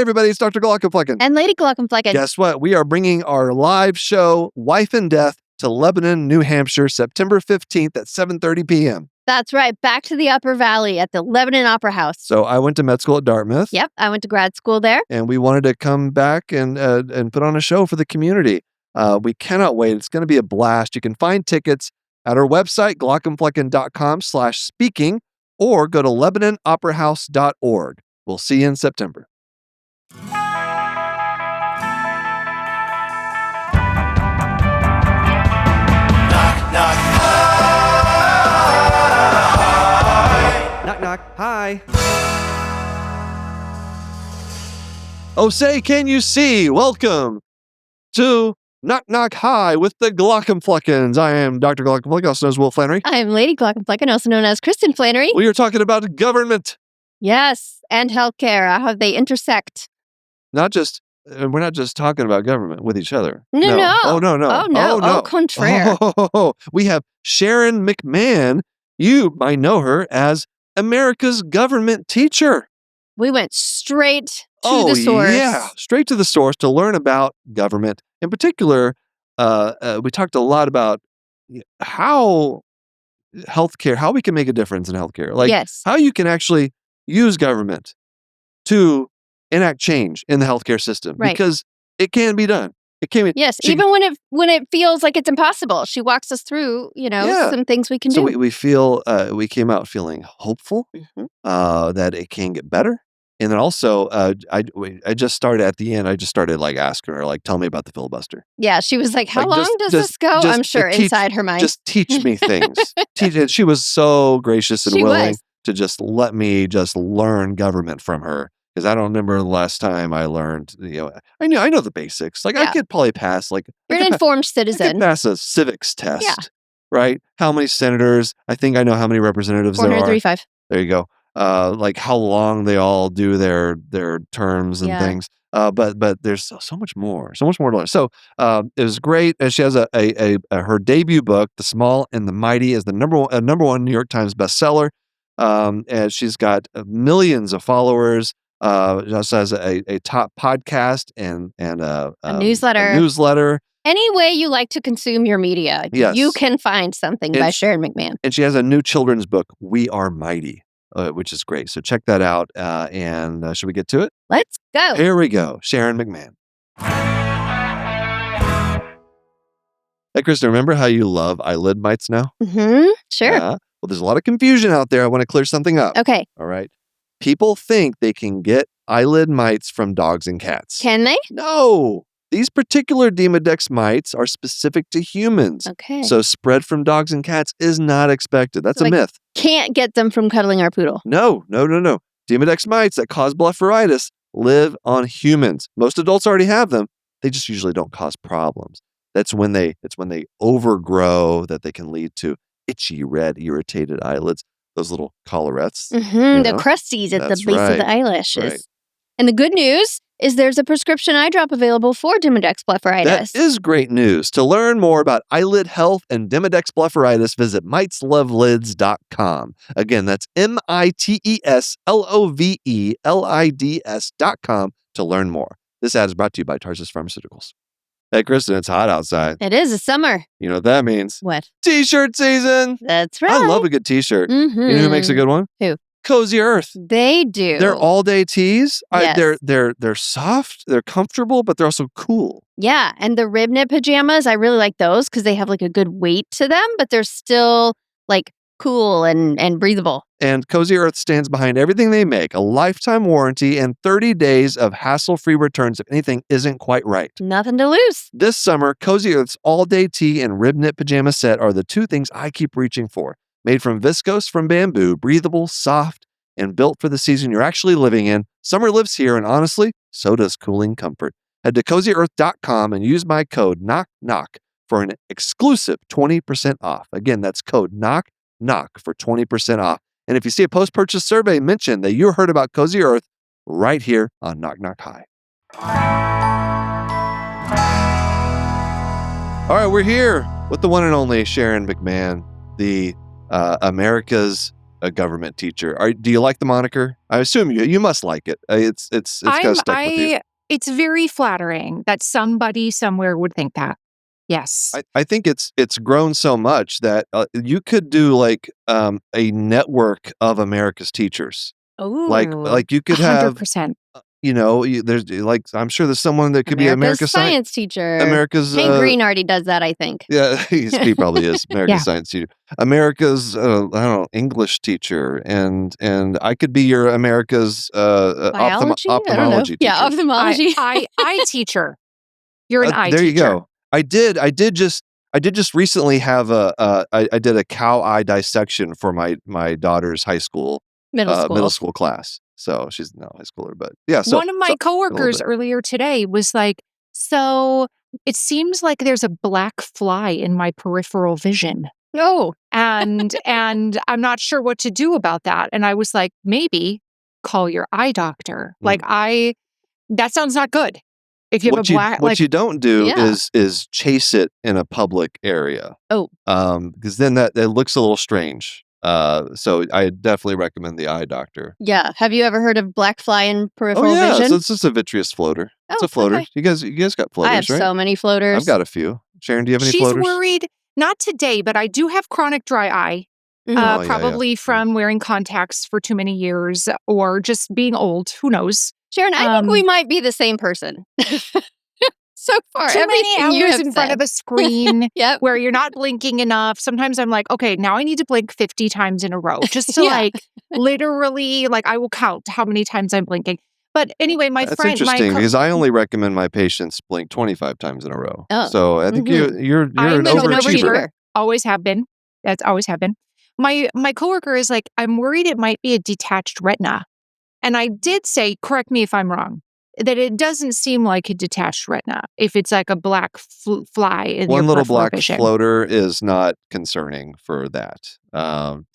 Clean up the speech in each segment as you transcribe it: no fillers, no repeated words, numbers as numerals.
everybody, it's Dr. Glockenflecken. And Lady Glockenflecken. Guess what? We are bringing our live show, Wife and Death, to Lebanon, New Hampshire, September 15th at 7:30 p.m. That's right. Back to the Upper Valley at the Lebanon Opera House. So I went to med school at Dartmouth. Yep, I went to grad school there. And we wanted to come back and put on a show for the community. We cannot wait. It's going to be a blast. You can find tickets at our website, glockenflecken.com/speaking, or go to LebanonOperaHouse.org. We'll see you in September. Knock, knock. Hi. Oh, say, can you see? Welcome to Knock Knock Hi with the Glockenfleckens. I am Dr. Glockenflecken, also known as Will Flannery. I am Lady Glockenflecken, also known as Kristen Flannery. We are talking about government. Yes, and healthcare, how they intersect. We're not just talking about government with each other. No. Oh, no. Oh, no. Au contraire. We have Sharon McMahon. You might know her as America's government teacher. We went straight to the source. Yeah, straight to the source to learn about government. In particular, we talked a lot about how healthcare, how we can make a difference in healthcare. Like how you can actually use government to enact change in the healthcare system. Right. Because it can be done. It can be. Yes, even when it feels like it's impossible. She walks us through, some things we can do. So we feel, we came out feeling hopeful that it can get better. And then also, I just started at the end. I just started asking her, tell me about the filibuster. Yeah, she was like, how long does this go? I'm sure inside her mind. Just teach me things. She was so gracious and willing to just let me just learn government from her. Because I don't remember the last time I learned, I know the basics. I could probably pass, You're an informed citizen. I could pass a civics test, right? How many senators? I think I know how many representatives there are. 435. There you go. How long they all do their terms and things. But there's so much more to learn. So it was great. She has her debut book, The Small and the Mighty, is the number one New York Times bestseller. And she's got millions of followers. She also has a top podcast and a newsletter. Any way you like to consume your media, you can find something by Sharon McMahon. And she has a new children's book, We Are Mighty, which is great. So check that out. And should we get to it? Let's go. Here we go. Sharon McMahon. Hey, Kristen, remember how you love eyelid mites now? Mm-hmm. Sure. Well, there's a lot of confusion out there. I want to clear something up. Okay. All right. People think they can get eyelid mites from dogs and cats. Can they? No. These particular Demodex mites are specific to humans. Okay. So spread from dogs and cats is not expected. That's a myth. Can't get them from cuddling our poodle. No. Demodex mites that cause blepharitis live on humans. Most adults already have them. They just usually don't cause problems. It's when they overgrow that they can lead to itchy, red, irritated eyelids. Those little collarettes. Mm-hmm, the crusties at the base of the eyelashes. Right. And the good news is there's a prescription eye drop available for Demodex blepharitis. That is great news. To learn more about eyelid health and Demodex blepharitis, visit miteslovelids.com. Again, that's miteslovelids.com to learn more. This ad is brought to you by Tarsus Pharmaceuticals. Hey, Kristen, it's hot outside. It is. It's summer. You know what that means? What? T-shirt season. That's right. I love a good T-shirt. Mm-hmm. You know who makes a good one? Who? Cozy Earth. They do. They're all-day tees. Yes. They're soft, they're comfortable, but they're also cool. Yeah, and the rib knit pajamas, I really like those because they have a good weight to them, but they're still cool and breathable. And Cozy Earth stands behind everything they make, a lifetime warranty and 30 days of hassle-free returns if anything isn't quite right. Nothing to lose. This summer, Cozy Earth's all-day tee and rib knit pajama set are the two things I keep reaching for. Made from viscose from bamboo, breathable, soft, and built for the season you're actually living in. Summer lives here, and honestly, so does cooling comfort. Head to CozyEarth.com and use my code KNOCK for an exclusive 20% off. Again, that's code KNOCK for 20% off. And if you see a post-purchase survey, mention that you heard about Cozy Earth right here on Knock Knock High. All right, we're here with the one and only Sharon McMahon, the America's a government teacher. Do you like the moniker? I assume you must like it. It's gotta stick with you. It's very flattering that somebody somewhere would think that. Yes. I think it's grown so much that you could do like a network of America's teachers. Oh, Like you could have 100%. there's like I'm sure there's someone that could be America's science teacher. America's Hank Green already does that, I think. Yeah, he probably is America's science teacher. America's I don't know, English teacher, and I could be your America's Biology? ophthalmology teacher. Yeah, ophthalmology. Eye teacher. You're an eye teacher. There you go. I did just recently have I did a cow eye dissection for my daughter's high school middle school class. So she's now a high schooler, but yeah. So one of my coworkers earlier today was like, "So it seems like there's a black fly in my peripheral vision." Oh, and I'm not sure what to do about that. And I was like, maybe call your eye doctor. Like that sounds not good. If you have a black, what you don't do is chase it in a public area. Oh, because then it looks a little strange. So I definitely recommend the eye doctor. Yeah. Have you ever heard of black fly in peripheral yeah, vision? so it's just a vitreous floater. It's a floater. Okay. You guys got floaters, I have right? so many floaters. I've got a few. Sharon, do you have any She's floaters? worried, not today, but I do have chronic dry eye. Probably from wearing contacts for too many years or just being old. Who knows? Sharon, I think we might be the same person. So far, too many hours in front of a screen yep. where you're not blinking enough. Sometimes I'm like, okay, now I need to blink 50 times in a row just to like literally, like I will count how many times I'm blinking. But anyway, That's interesting because I only recommend my patients blink 25 times in a row. Oh. So I think you're an overachiever. Always have been. That's always have been. My coworker is like, I'm worried it might be a detached retina. And I did say, correct me if I'm wrong, that it doesn't seem like a detached retina if it's like a black fly in one your little black vision. Floater is not concerning for that.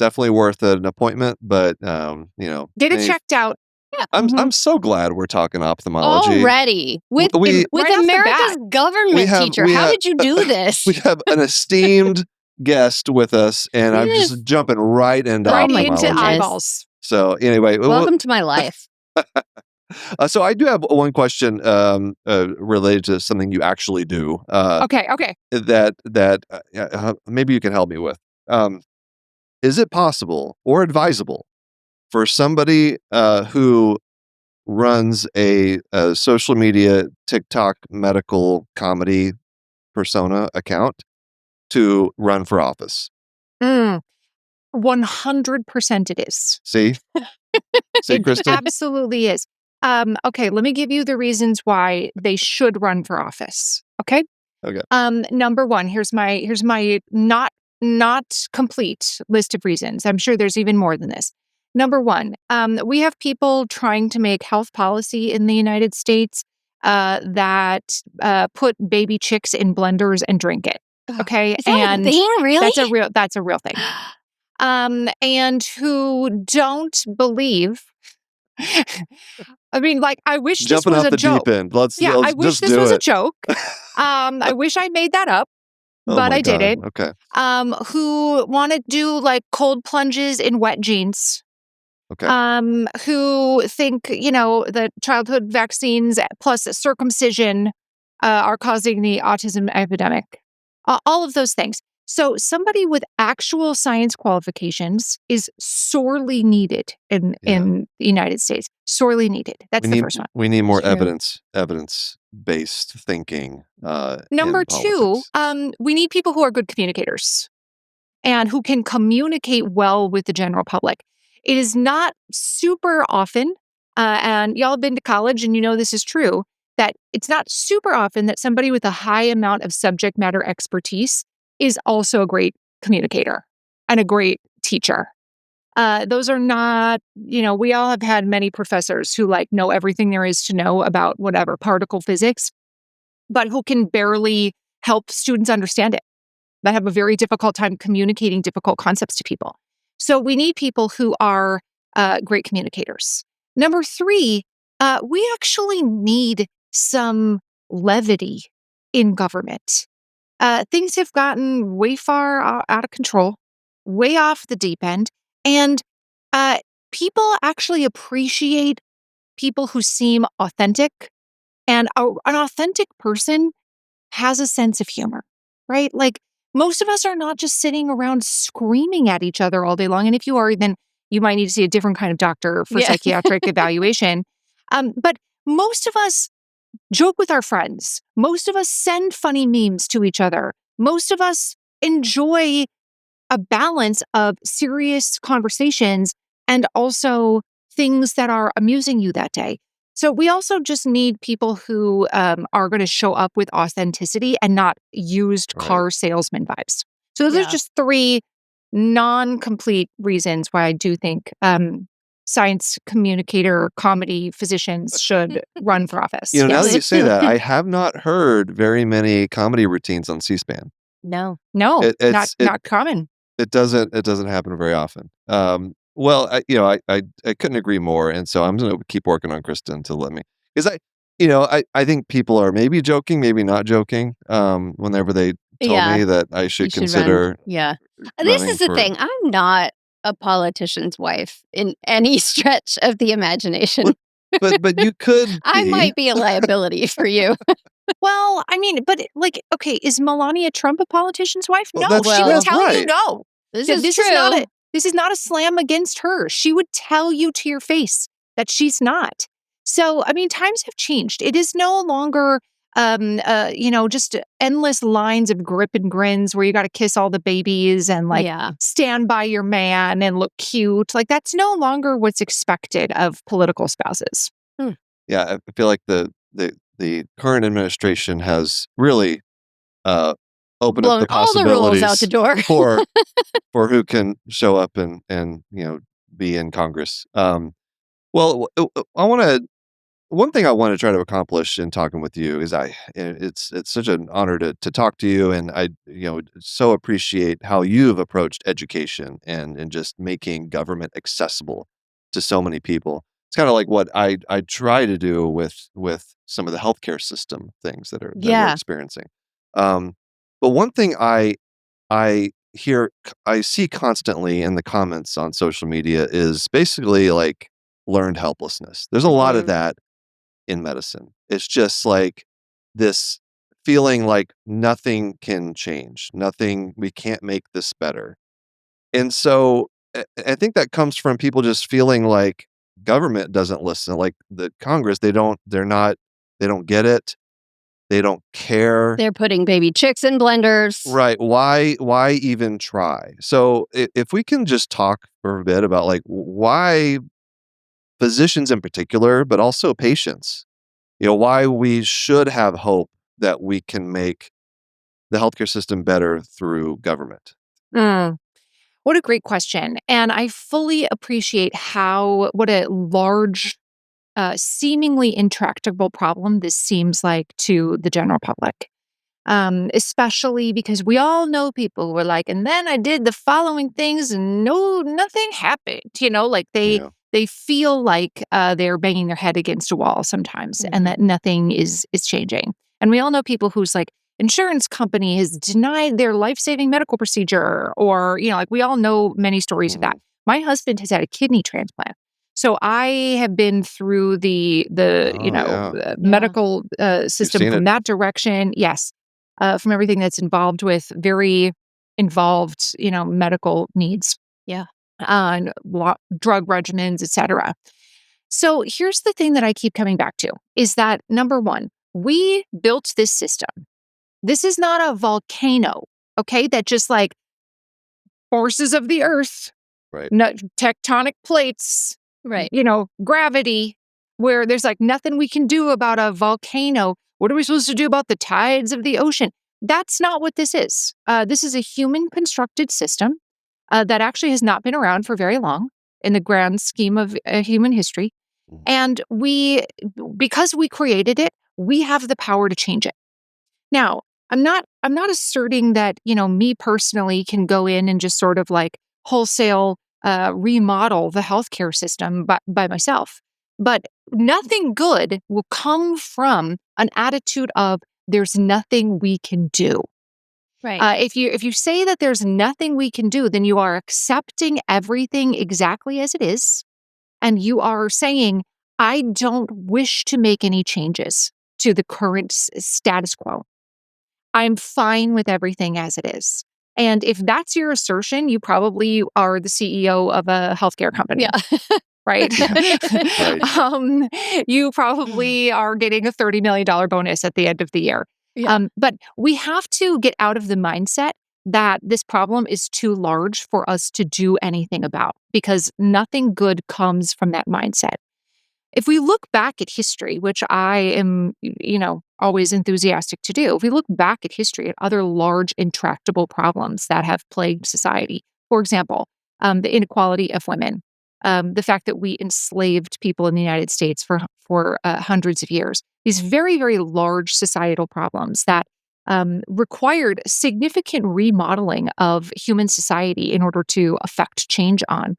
Definitely worth an appointment, but get it checked out. Yeah. I'm so glad we're talking ophthalmology already with America's government teacher. How did you do this? We have an esteemed guest with us, and I'm just jumping right into eyeballs. So anyway, welcome to my life. So I do have one question related to something you actually do. Okay. That maybe you can help me with. Is it possible or advisable for somebody who runs a social media TikTok medical comedy persona account to run for office? 100% it is. See, Kristen? It absolutely is. Okay, let me give you the reasons why they should run for office. Okay. Number one, here's my not complete list of reasons. I'm sure there's even more than this. Number one, we have people trying to make health policy in the United States that put baby chicks in blenders and drink it. Okay, is that a thing? Really? That's a real thing. And who don't believe. I mean, like, I wish jumping this was off a the joke. deep end. I wish this was a joke. I wish I made that up, but I didn't. Okay. Who want to do like cold plunges in wet jeans? Okay. Who think that childhood vaccines plus circumcision are causing the autism epidemic? All of those things. So somebody with actual science qualifications is sorely needed in the United States. Sorely needed. That's the first one. We need more evidence-based thinking. Number two, we need people who are good communicators and who can communicate well with the general public. It is not super often, and y'all have been to college and you know this is true, that it's not super often that somebody with a high amount of subject matter expertise is also a great communicator and a great teacher. Those are not, we all have had many professors who know everything there is to know about whatever, particle physics, but who can barely help students understand it, that have a very difficult time communicating difficult concepts to people. So we need people who are great communicators. Number three, we actually need some levity in government. Things have gotten way far out of control, way off the deep end. And People actually appreciate people who seem authentic, and an authentic person has a sense of humor, right? Like most of us are not just sitting around screaming at each other all day long. And if you are, then you might need to see a different kind of doctor for psychiatric evaluation. But most of us joke with our friends. Most of us send funny memes to each other. Most of us enjoy a balance of serious conversations and also things that are amusing you that day. So we also just need people who are going to show up with authenticity and not used car salesman vibes. So those are just 3 non-complete reasons why I do think science communicator comedy physicians should run for office. Now that you say that, I have not heard very many comedy routines on C-SPAN. No, not common. It doesn't happen very often. Well, I couldn't agree more, and so I'm going to keep working on Kristen to let me, because I think people are maybe joking, maybe not joking. Whenever they told me that I should consider, this is the thing. I'm not a politician's wife in any stretch of the imagination. But you could be. I might be a liability for you. Well, I mean, but okay, is Melania Trump a politician's wife? Well, no, she would tell you right. no. This is true. This is not a slam against her. She would tell you to your face that she's not. So, I mean, times have changed. It is no longer, just endless lines of grip and grins where you got to kiss all the babies and stand by your man and look cute. Like that's no longer what's expected of political spouses. Yeah, I feel like the current administration has really opened up the possibilities all the rules out the door for who can show up and be in Congress. Well, one thing I want to try to accomplish in talking with you is it's such an honor to talk to you, and I so appreciate how you've approached education and just making government accessible to so many people. It's kind of like what I try to do with some of the healthcare system things that we're experiencing. But one thing I see constantly in the comments on social media is basically like learned helplessness. There's a lot of that in medicine. It's just like this feeling like nothing can change, we can't make this better. And so I think that comes from people just feeling like government doesn't listen, like the Congress, they don't get it. They don't care. They're putting baby chicks in blenders. Right. Why even try? So if we can just talk for a bit about like why physicians in particular, but also patients, why we should have hope that we can make the healthcare system better through government. What a great question. And I fully appreciate what a large, seemingly intractable problem this seems like to the general public. Especially because we all know people who are like, and then I did the following things and nothing happened. They feel like they're banging their head against a wall sometimes and that nothing is changing. And we all know people whose like insurance company has denied their life-saving medical procedure, or, we all know many stories of that. My husband has had a kidney transplant. So I have been through the medical system from that direction. Yes. From everything that's involved with very involved, medical needs. Yeah. Drug regimens, et cetera. So here's the thing that I keep coming back to is that number one, we built this system. This is not a volcano, okay? That just like forces of the earth, right? Tectonic plates, right? Gravity, where there's like nothing we can do about a volcano. What are we supposed to do about the tides of the ocean? That's not what this is. This is a human-constructed system that actually has not been around for very long in the grand scheme of human history. And because we created it, we have the power to change it. Now, I'm not asserting that, me personally can go in and just sort of like wholesale remodel the healthcare system by myself. But nothing good will come from an attitude of there's nothing we can do. Right. If you say that there's nothing we can do, then you are accepting everything exactly as it is, and you are saying, I don't wish to make any changes to the current status quo. I'm fine with everything as it is. And if that's your assertion, you probably are the CEO of a healthcare company. Yeah. Right? Right. You probably are getting a $30 million bonus at the end of the year. Yeah. But we have to get out of the mindset that this problem is too large for us to do anything about, because nothing good comes from that mindset. If we look back at history, which I am, always enthusiastic to do, if we look back at history at other large intractable problems that have plagued society, for example, the inequality of women, the fact that we enslaved people in the United States for hundreds of years, these very, very large societal problems that required significant remodeling of human society in order to affect change on.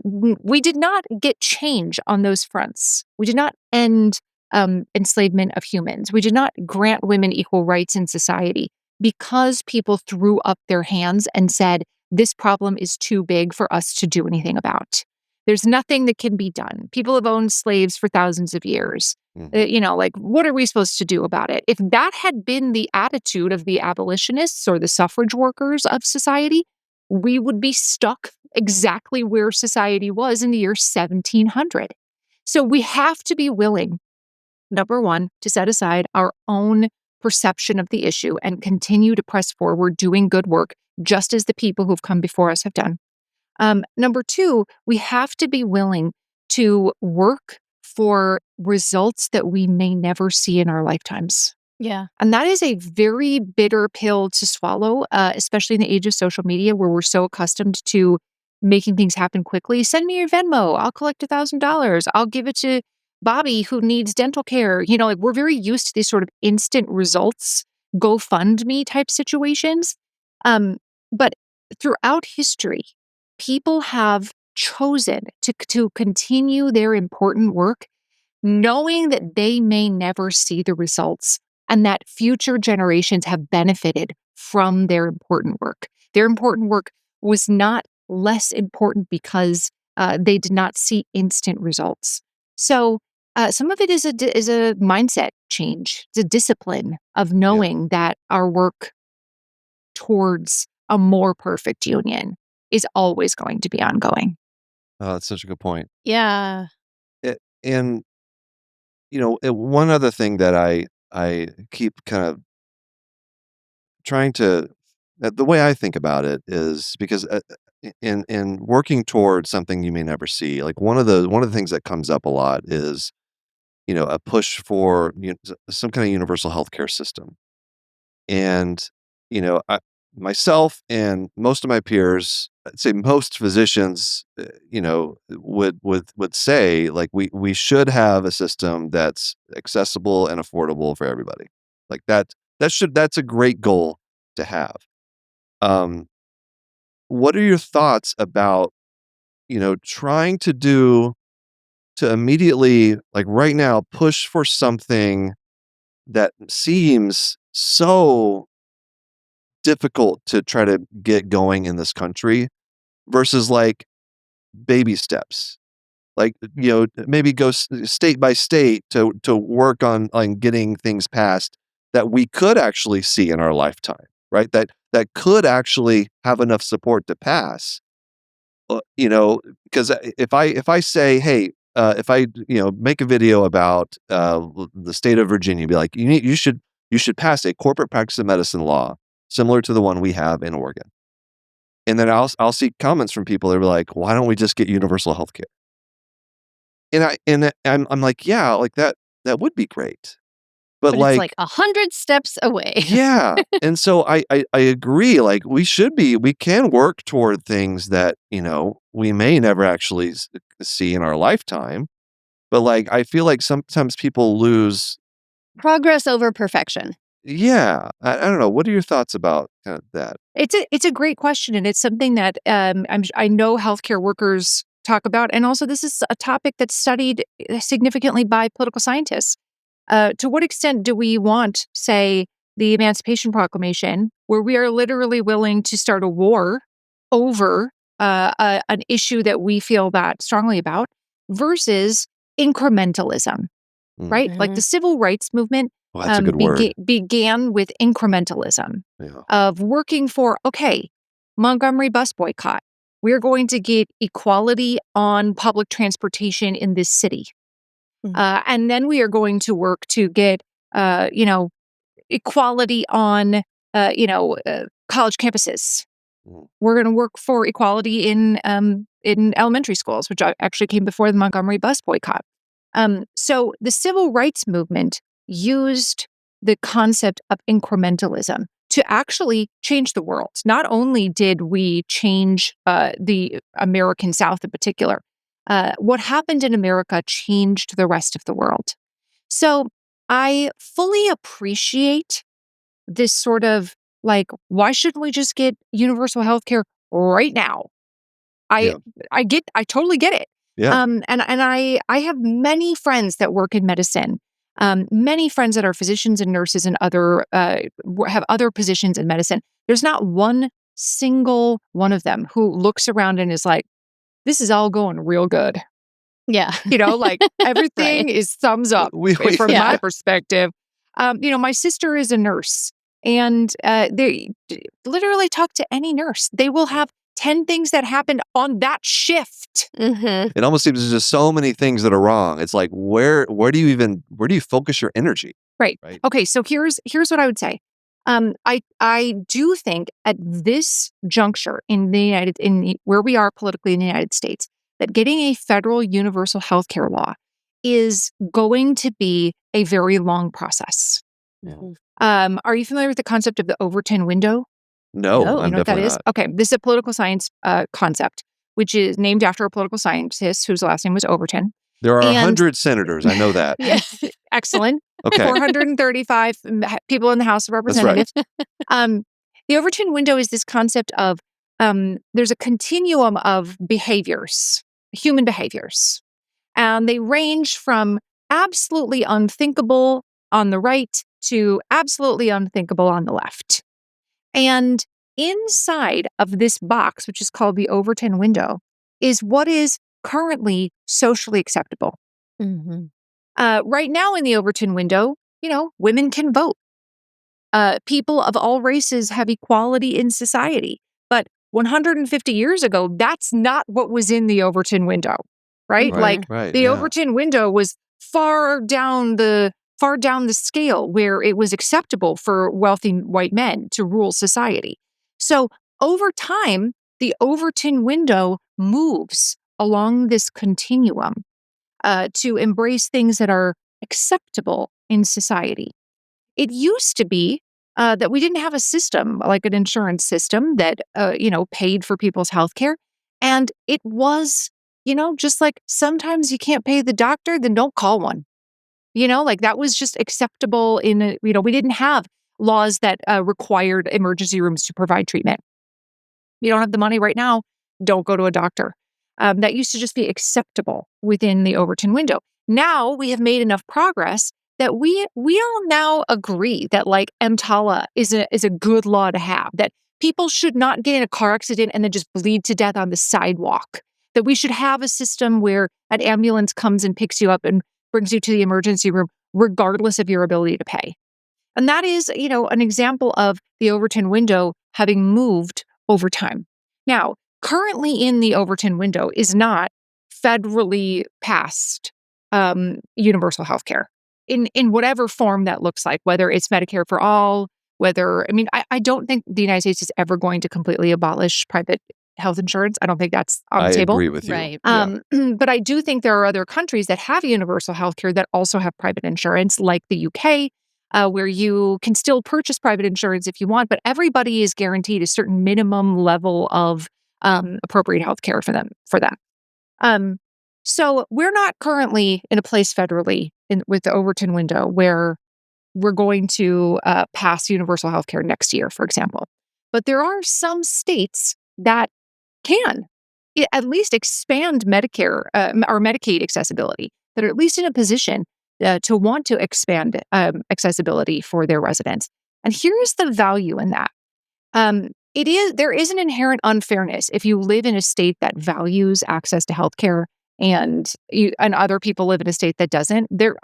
We did not get change on those fronts. We did not end enslavement of humans. We did not grant women equal rights in society because people threw up their hands and said, this problem is too big for us to do anything about. There's nothing that can be done. People have owned slaves for thousands of years. What are we supposed to do about it? If that had been the attitude of the abolitionists or the suffrage workers of society, we would be stuck exactly where society was in the year 1700. So we have to be willing, number one, to set aside our own perception of the issue and continue to press forward doing good work, just as the people who've come before us have done. Number two, we have to be willing to work for results that we may never see in our lifetimes. Yeah. And that is a very bitter pill to swallow, especially in the age of social media where we're so accustomed to making things happen quickly. Send me your Venmo. I'll collect $1,000. I'll give it to Bobby who needs dental care. We're very used to these sort of instant results, GoFundMe type situations. But throughout history, people have chosen to continue their important work, knowing that they may never see the results and that future generations have benefited from their important work. Their important work was not less important because they did not see instant results. So some of it is a mindset change. It's a discipline of knowing that our work towards a more perfect union is always going to be ongoing. Oh, that's such a good point. Yeah. And one other thing that I keep kind of trying to the way I think about it is because in working towards something you may never see, like one of the things that comes up a lot is a push for some kind of universal healthcare system. And myself and most of my peers, I'd say most physicians, would say like we should have a system that's accessible and affordable for everybody. Like that's a great goal to have. Um, what are your thoughts about trying to immediately, like right now, push for something that seems so difficult to try to get going in this country versus like baby steps, like maybe go state by state to work on getting things passed that we could actually see in our lifetime, right? That could actually have enough support to pass. Because if I say, hey, if I make a video about the state of Virginia, be like, you should pass a corporate practice of medicine law similar to the one we have in Oregon. And then I'll see comments from people that are like, why don't we just get universal health care? I'm like, yeah, like that would be great. But But it's like 100 steps away. yeah. And so I agree. Like we can work toward things that, we may never actually see in our lifetime. But like, I feel like sometimes people lose. Progress over perfection. Yeah. I don't know. What are your thoughts about kind of that? It's a great question, and it's something that I know healthcare workers talk about, and also this is a topic that's studied significantly by political scientists. To what extent do we want, say, the Emancipation Proclamation, where we are literally willing to start a war over an issue that we feel that strongly about, versus incrementalism, right? Like the civil rights movement Well, that's a good word. began with incrementalism of working for, okay, Montgomery bus boycott. We're going to get equality on public transportation in this city. And then we are going to work to get, equality on, college campuses. We're going to work for equality in elementary schools, which actually came before the Montgomery bus boycott. So the civil rights movement used the concept of incrementalism to actually change the world. Not only did we change the American South in particular, what happened in America changed the rest of the world. So I fully appreciate this sort of like, why shouldn't we just get universal health care right now? I totally get it. Yeah. And I have many friends that work in medicine, many friends that are physicians and nurses and other have other positions in medicine. There's not one single one of them who looks around and is like, this is all going real good. Yeah. Like everything is thumbs up from my perspective. My sister is a nurse, and they literally talk to any nurse. They will have 10 things that happened on that shift. It almost seems there's just so many things that are wrong. It's like, where do you focus your energy? Right. Okay. So here's what I would say. I do think at this juncture where we are politically in the United States, that getting a federal universal health care law is going to be a very long process. Are you familiar with the concept of the Overton window? No, I'm you know what that definitely is? not. Okay, this is a political science concept, which is named after a political scientist whose last name was Overton. There are 100 senators. I know that. Excellent. Okay. 435 people in the House of Representatives. The Overton window is this concept of there's a continuum of behaviors, human behaviors. And they range from absolutely unthinkable on the right to absolutely unthinkable on the left. And inside of this box, which is called the Overton window, is what is currently socially acceptable. Right now in the Overton window, women can vote. People of all races have equality in society. But 150 years ago, that's not what was in the Overton window, right? The Overton window was far down the scale where it was acceptable for wealthy white men to rule society. So over time, the Overton window moves along this continuum to embrace things that are acceptable in society. It used to be that we didn't have a system like an insurance system that, paid for people's health care. And it was, just like sometimes you can't pay the doctor, then don't call one. That was just acceptable we didn't have laws that required emergency rooms to provide treatment. You don't have the money right now, don't go to a doctor. That used to just be acceptable within the Overton window. Now we have made enough progress that we all now agree that EMTALA is a good law to have, that people should not get in a car accident and then just bleed to death on the sidewalk, that we should have a system where an ambulance comes and picks you up and brings you to the emergency room, regardless of your ability to pay. And that is, an example of the Overton window having moved over time. Now, currently in the Overton window is not federally passed universal health care in whatever form that looks like, whether it's Medicare for all, I don't think the United States is ever going to completely abolish private health insurance. I don't think that's on the table. I agree with you. Right. But I do think there are other countries that have universal health care that also have private insurance, like the UK, where you can still purchase private insurance if you want, but everybody is guaranteed a certain minimum level of appropriate health care for them. So we're not currently in a place federally with the Overton window where we're going to pass universal health care next year, for example. But there are some states that can at least expand Medicare or Medicaid accessibility, that are at least in a position to want to expand accessibility for their residents. And here's the value in that. There is an inherent unfairness if you live in a state that values access to healthcare and other people live in a state that doesn't. There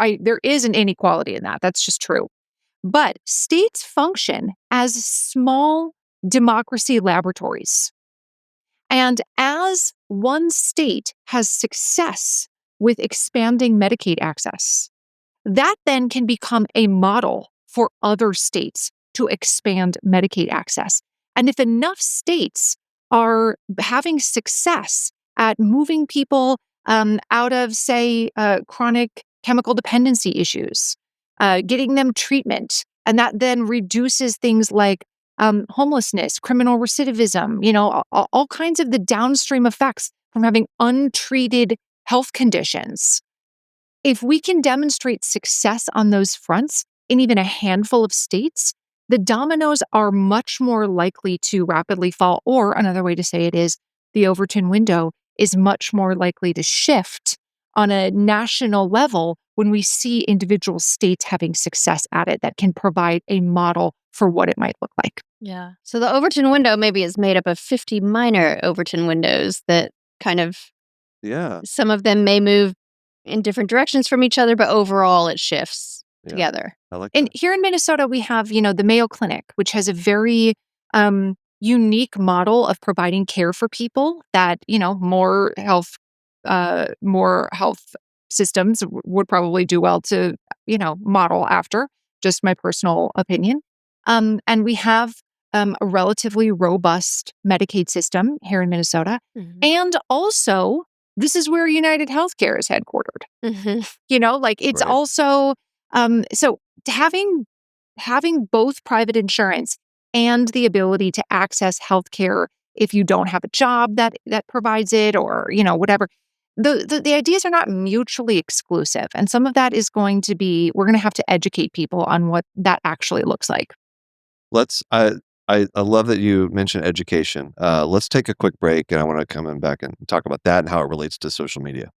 is an inequality in that. That's just true. But states function as small democracy laboratories. And as one state has success with expanding Medicaid access, that then can become a model for other states to expand Medicaid access. And if enough states are having success at moving people out of, say, chronic chemical dependency issues, getting them treatment, and that then reduces things like homelessness, criminal recidivism, all kinds of the downstream effects from having untreated health conditions. If we can demonstrate success on those fronts in even a handful of states, the dominoes are much more likely to rapidly fall. Or another way to say it is the Overton window is much more likely to shift on a national level when we see individual states having success at it that can provide a model for what it might look like. Yeah. So the Overton window maybe is made up of 50 minor Overton windows that kind of, some of them may move in different directions from each other, but overall it shifts together. I like And that. here in Minnesota, we have, the Mayo Clinic, which has a very unique model of providing care for people that, more health systems would probably do well to, model after, just my personal opinion. And we have a relatively robust Medicaid system here in Minnesota. Mm-hmm. And also, this is where United Healthcare is headquartered. Mm-hmm. It's Right. also, so having both private insurance and the ability to access healthcare if you don't have a job that provides it, or whatever. The ideas are not mutually exclusive, and some of that is we're going to have to educate people on what that actually looks like. I love that you mentioned education. Let's take a quick break, and I want to come in back and talk about that and how it relates to social media.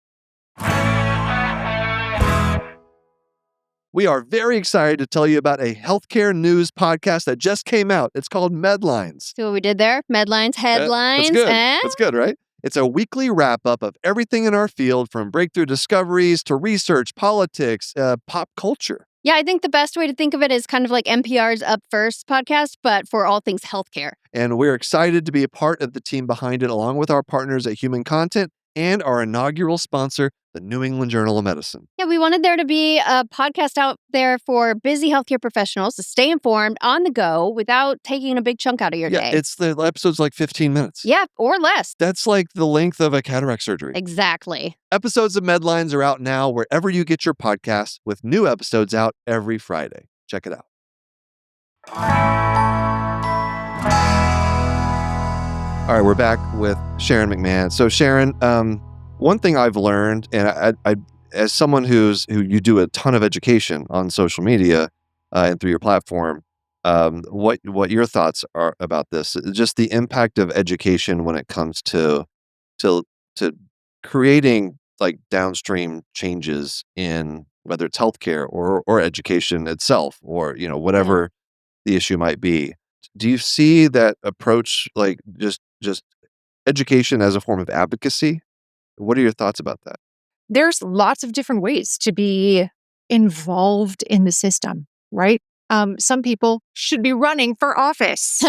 We are very excited to tell you about a healthcare news podcast that just came out. It's called Medlines. See what we did there? Medlines, headlines. That's good. That's good, right? It's a weekly wrap-up of everything in our field, from breakthrough discoveries to research, politics, pop culture. Yeah, I think the best way to think of it is kind of like NPR's Up First podcast, but for all things healthcare. And we're excited to be a part of the team behind it, along with our partners at Human Content and our inaugural sponsor, the New England Journal of Medicine. Yeah, we wanted there to be a podcast out there for busy healthcare professionals to stay informed on the go without taking a big chunk out of your day. It's the episode's like 15 minutes. Yeah, or less. That's like the length of a cataract surgery. Exactly. Episodes of Medlines are out now wherever you get your podcasts, with new episodes out every Friday. Check it out. All right, we're back with Sharon McMahon. So Sharon, one thing I've learned, and I as someone who you do a ton of education on social media and through your platform, what your thoughts are about this? Just the impact of education when it comes to creating like downstream changes in whether it's healthcare or education itself, or whatever the issue might be. Do you see that approach, like just education as a form of advocacy? What are your thoughts about that? There's lots of different ways to be involved in the system, right? Some people should be running for office.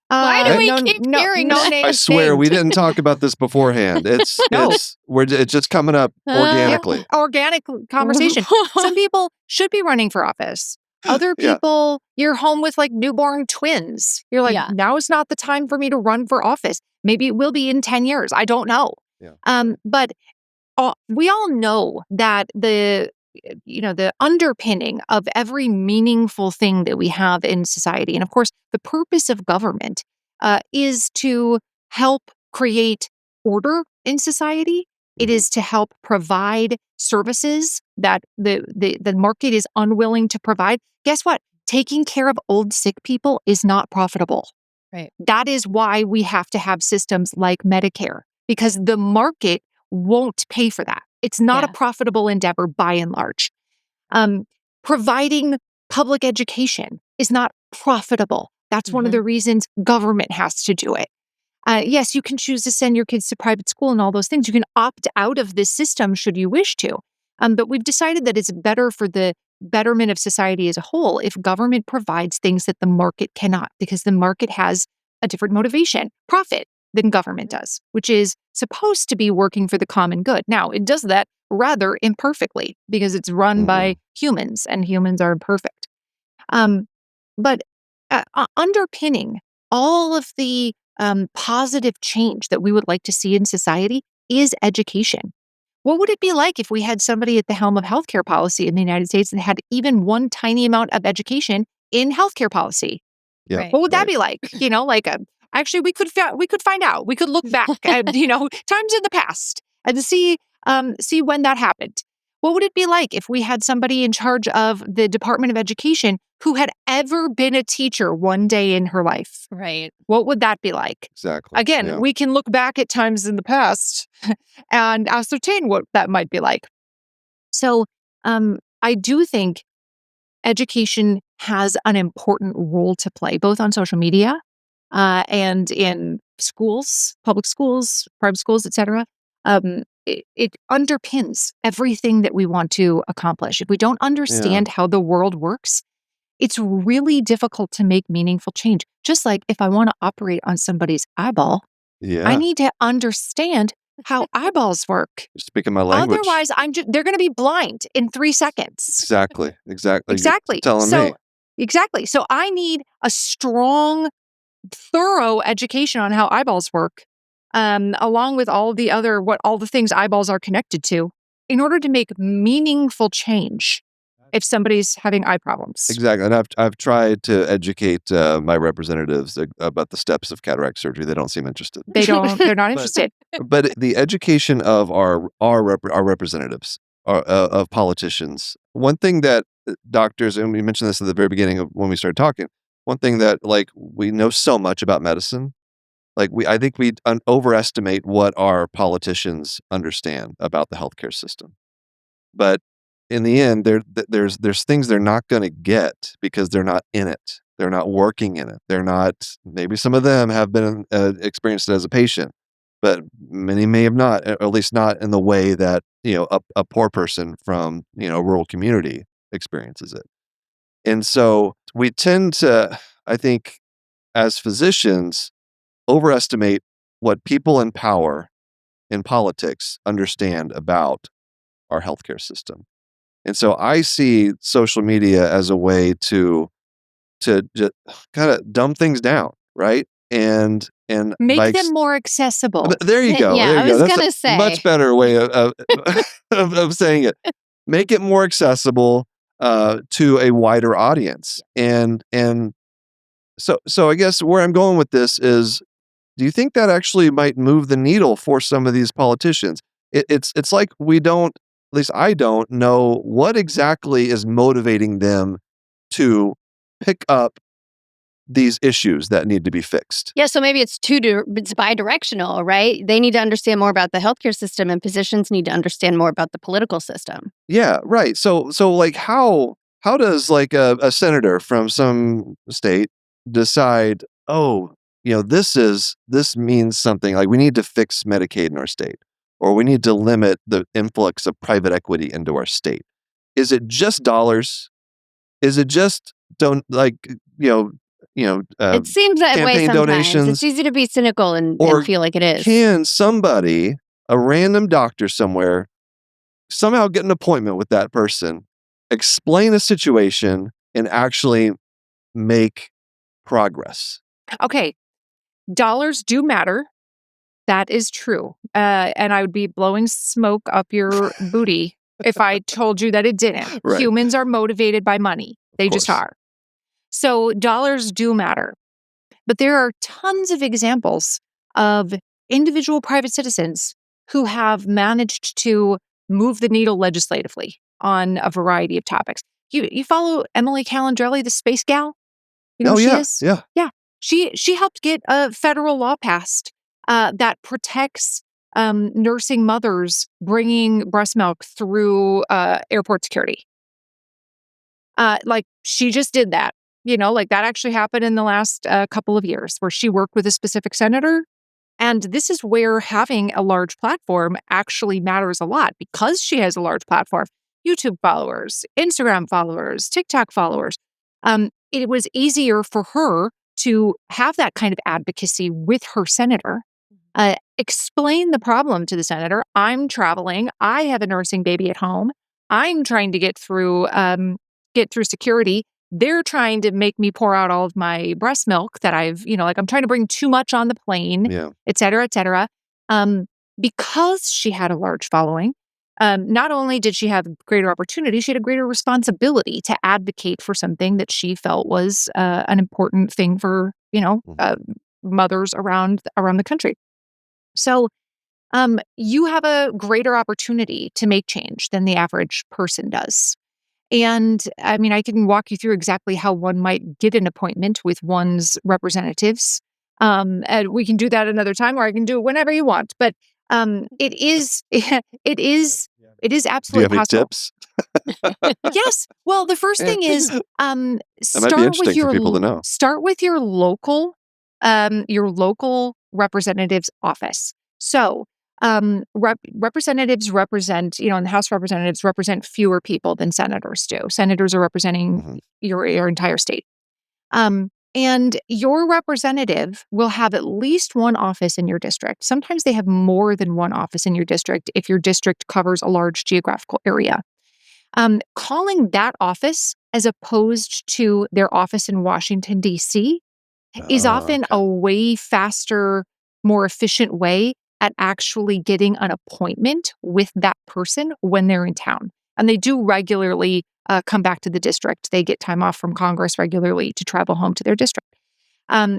Why do we keep hearing no that? names I swear named. we didn't talk about this beforehand. It's No. it's just coming up organically. Organic conversation. Some people should be running for office. Other Yeah. people, you're home with like newborn twins. You're like, Yeah. now is not the time for me to run for office. Maybe it will be in 10 years. I don't know. Yeah. But we all know that the underpinning of every meaningful thing that we have in society, and of course, the purpose of government is to help create order in society. It is to help provide services that the market is unwilling to provide. Guess what? Taking care of old, sick people is not profitable. Right. That is why we have to have systems like Medicare, because the market won't pay for that. It's not a profitable endeavor by and large. Providing public education is not profitable. That's one of the reasons government has to do it. Yes, you can choose to send your kids to private school and all those things. You can opt out of this system should you wish to. But we've decided that it's better for the betterment of society as a whole if government provides things that the market cannot, because the market has a different motivation, profit, than government does, which is supposed to be working for the common good. Now, it does that rather imperfectly because it's run by humans, and humans are imperfect. But underpinning all of the positive change that we would like to see in society is education. What would it be like if we had somebody at the helm of healthcare policy in the United States that had even one tiny amount of education in healthcare policy? Yeah. Right. What would that be like? Actually, we could find out. We could look back at times in the past and see when that happened. What would it be like if we had somebody in charge of the Department of Education who had ever been a teacher one day in her life? Right. What would that be like? Exactly. Again, we can look back at times in the past and ascertain what that might be like. So I do think education has an important role to play, both on social media and in schools, public schools, private schools, etc. It underpins everything that we want to accomplish. If we don't understand how the world works, it's really difficult to make meaningful change. Just like if I want to operate on somebody's eyeball, I need to understand how eyeballs work. You're speaking my language. Otherwise, they're going to be blind in 3 seconds. Exactly. Exactly. You're telling me. Exactly. So I need a strong, thorough education on how eyeballs work, along with all the things eyeballs are connected to, in order to make meaningful change if somebody's having eye problems. Exactly. And I've tried to educate my representatives about the steps of cataract surgery. They don't seem interested. They're not interested. But the education of our representatives, of politicians, one thing that doctors, and we mentioned this at the very beginning of when we started talking, one thing that we know so much about medicine, I think we overestimate what our politicians understand about the healthcare system. But in the end, there's things they're not going to get because they're not in it. They're not working in it. They're not. Maybe some of them have been experienced it as a patient, but many may have not, or at least not in the way that a poor person from a rural community experiences it. And so we tend to, I think, as physicians, overestimate what people in power in politics understand about our healthcare system. And so I see social media as a way to just kind of dumb things down, right? And make them more accessible. There you go. Yeah, there you I go. was That's gonna a say. much better way of saying it. Make it more accessible to a wider audience. And so I guess where I'm going with this is, do you think that actually might move the needle for some of these politicians? It's like we don't, at least I don't know what exactly is motivating them to pick up these issues that need to be fixed. Yeah, so maybe it's bi-directional, right? They need to understand more about the healthcare system, and physicians need to understand more about the political system. Yeah, right. So how does a senator from some state decide, this means something, like we need to fix Medicaid in our state, or we need to limit the influx of private equity into our state? Is it just dollars? Is it just it seems that way campaign sometimes. donations? It's easy to be cynical and feel like it is. Can somebody, a random doctor somewhere, somehow get an appointment with that person, explain a situation, and actually make progress? Okay, dollars do matter. That is true. And I would be blowing smoke up your booty if I told you that it didn't. Right. Humans are motivated by money. They just are. So dollars do matter. But there are tons of examples of individual private citizens who have managed to move the needle legislatively on a variety of topics. You follow Emily Calandrelli, the space gal? You know who she is? Yeah. Yeah. She helped get a federal law passed that protects nursing mothers bringing breast milk through airport security. Like she just did that. Like that actually happened in the last couple of years where she worked with a specific senator. And this is where having a large platform actually matters a lot because she has a large platform. YouTube followers, Instagram followers, TikTok followers. It was easier for her to have that kind of advocacy with her senator. Explain the problem to the senator. I'm traveling. I have a nursing baby at home. I'm trying to get through security. They're trying to make me pour out all of my breast milk that I'm trying to bring too much on the plane, et cetera, et cetera. Because she had a large following, not only did she have greater opportunity, she had a greater responsibility to advocate for something that she felt was an important thing for, mothers around the country. So you have a greater opportunity to make change than the average person does. And I mean, I can walk you through exactly how one might get an appointment with one's representatives. And we can do that another time, or I can do it whenever you want. But it is absolutely Do you have any possible. tips? Yes. Well, the first thing is That might be interesting for people to know. Start with your local representative's office. So representatives represent, and the House of Representatives represent fewer people than senators do. Senators are representing your entire state. And your representative will have at least one office in your district. Sometimes they have more than one office in your district if your district covers a large geographical area. Calling that office as opposed to their office in Washington, D.C. is often a way faster, more efficient way at actually getting an appointment with that person when they're in town. And they do regularly come back to the district. They get time off from Congress regularly to travel home to their district.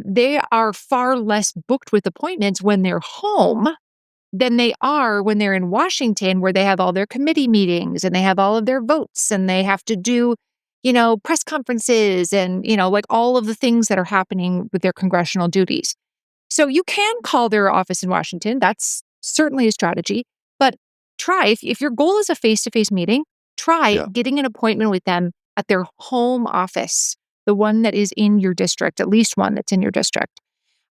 They are far less booked with appointments when they're home than they are when they're in Washington, where they have all their committee meetings and they have all of their votes and they have to do, press conferences and, like all of the things that are happening with their congressional duties. So you can call their office in Washington. That's certainly a strategy. But try, if your goal is a face-to-face meeting, try getting an appointment with them at their home office, the one that is in your district, at least one that's in your district.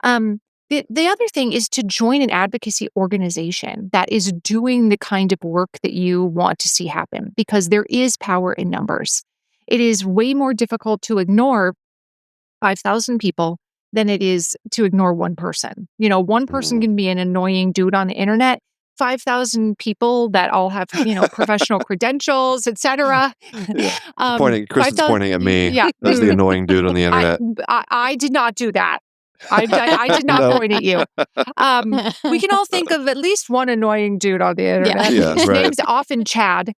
The other thing is to join an advocacy organization that is doing the kind of work that you want to see happen, because there is power in numbers. It is way more difficult to ignore 5,000 people than it is to ignore one person. One person can be an annoying dude on the internet. 5,000 people that all have, professional credentials, et cetera. Chris is pointing at me as the annoying dude on the internet. I did not do that. I did not point at you. We can all think of at least one annoying dude on the internet. His name's often Chad.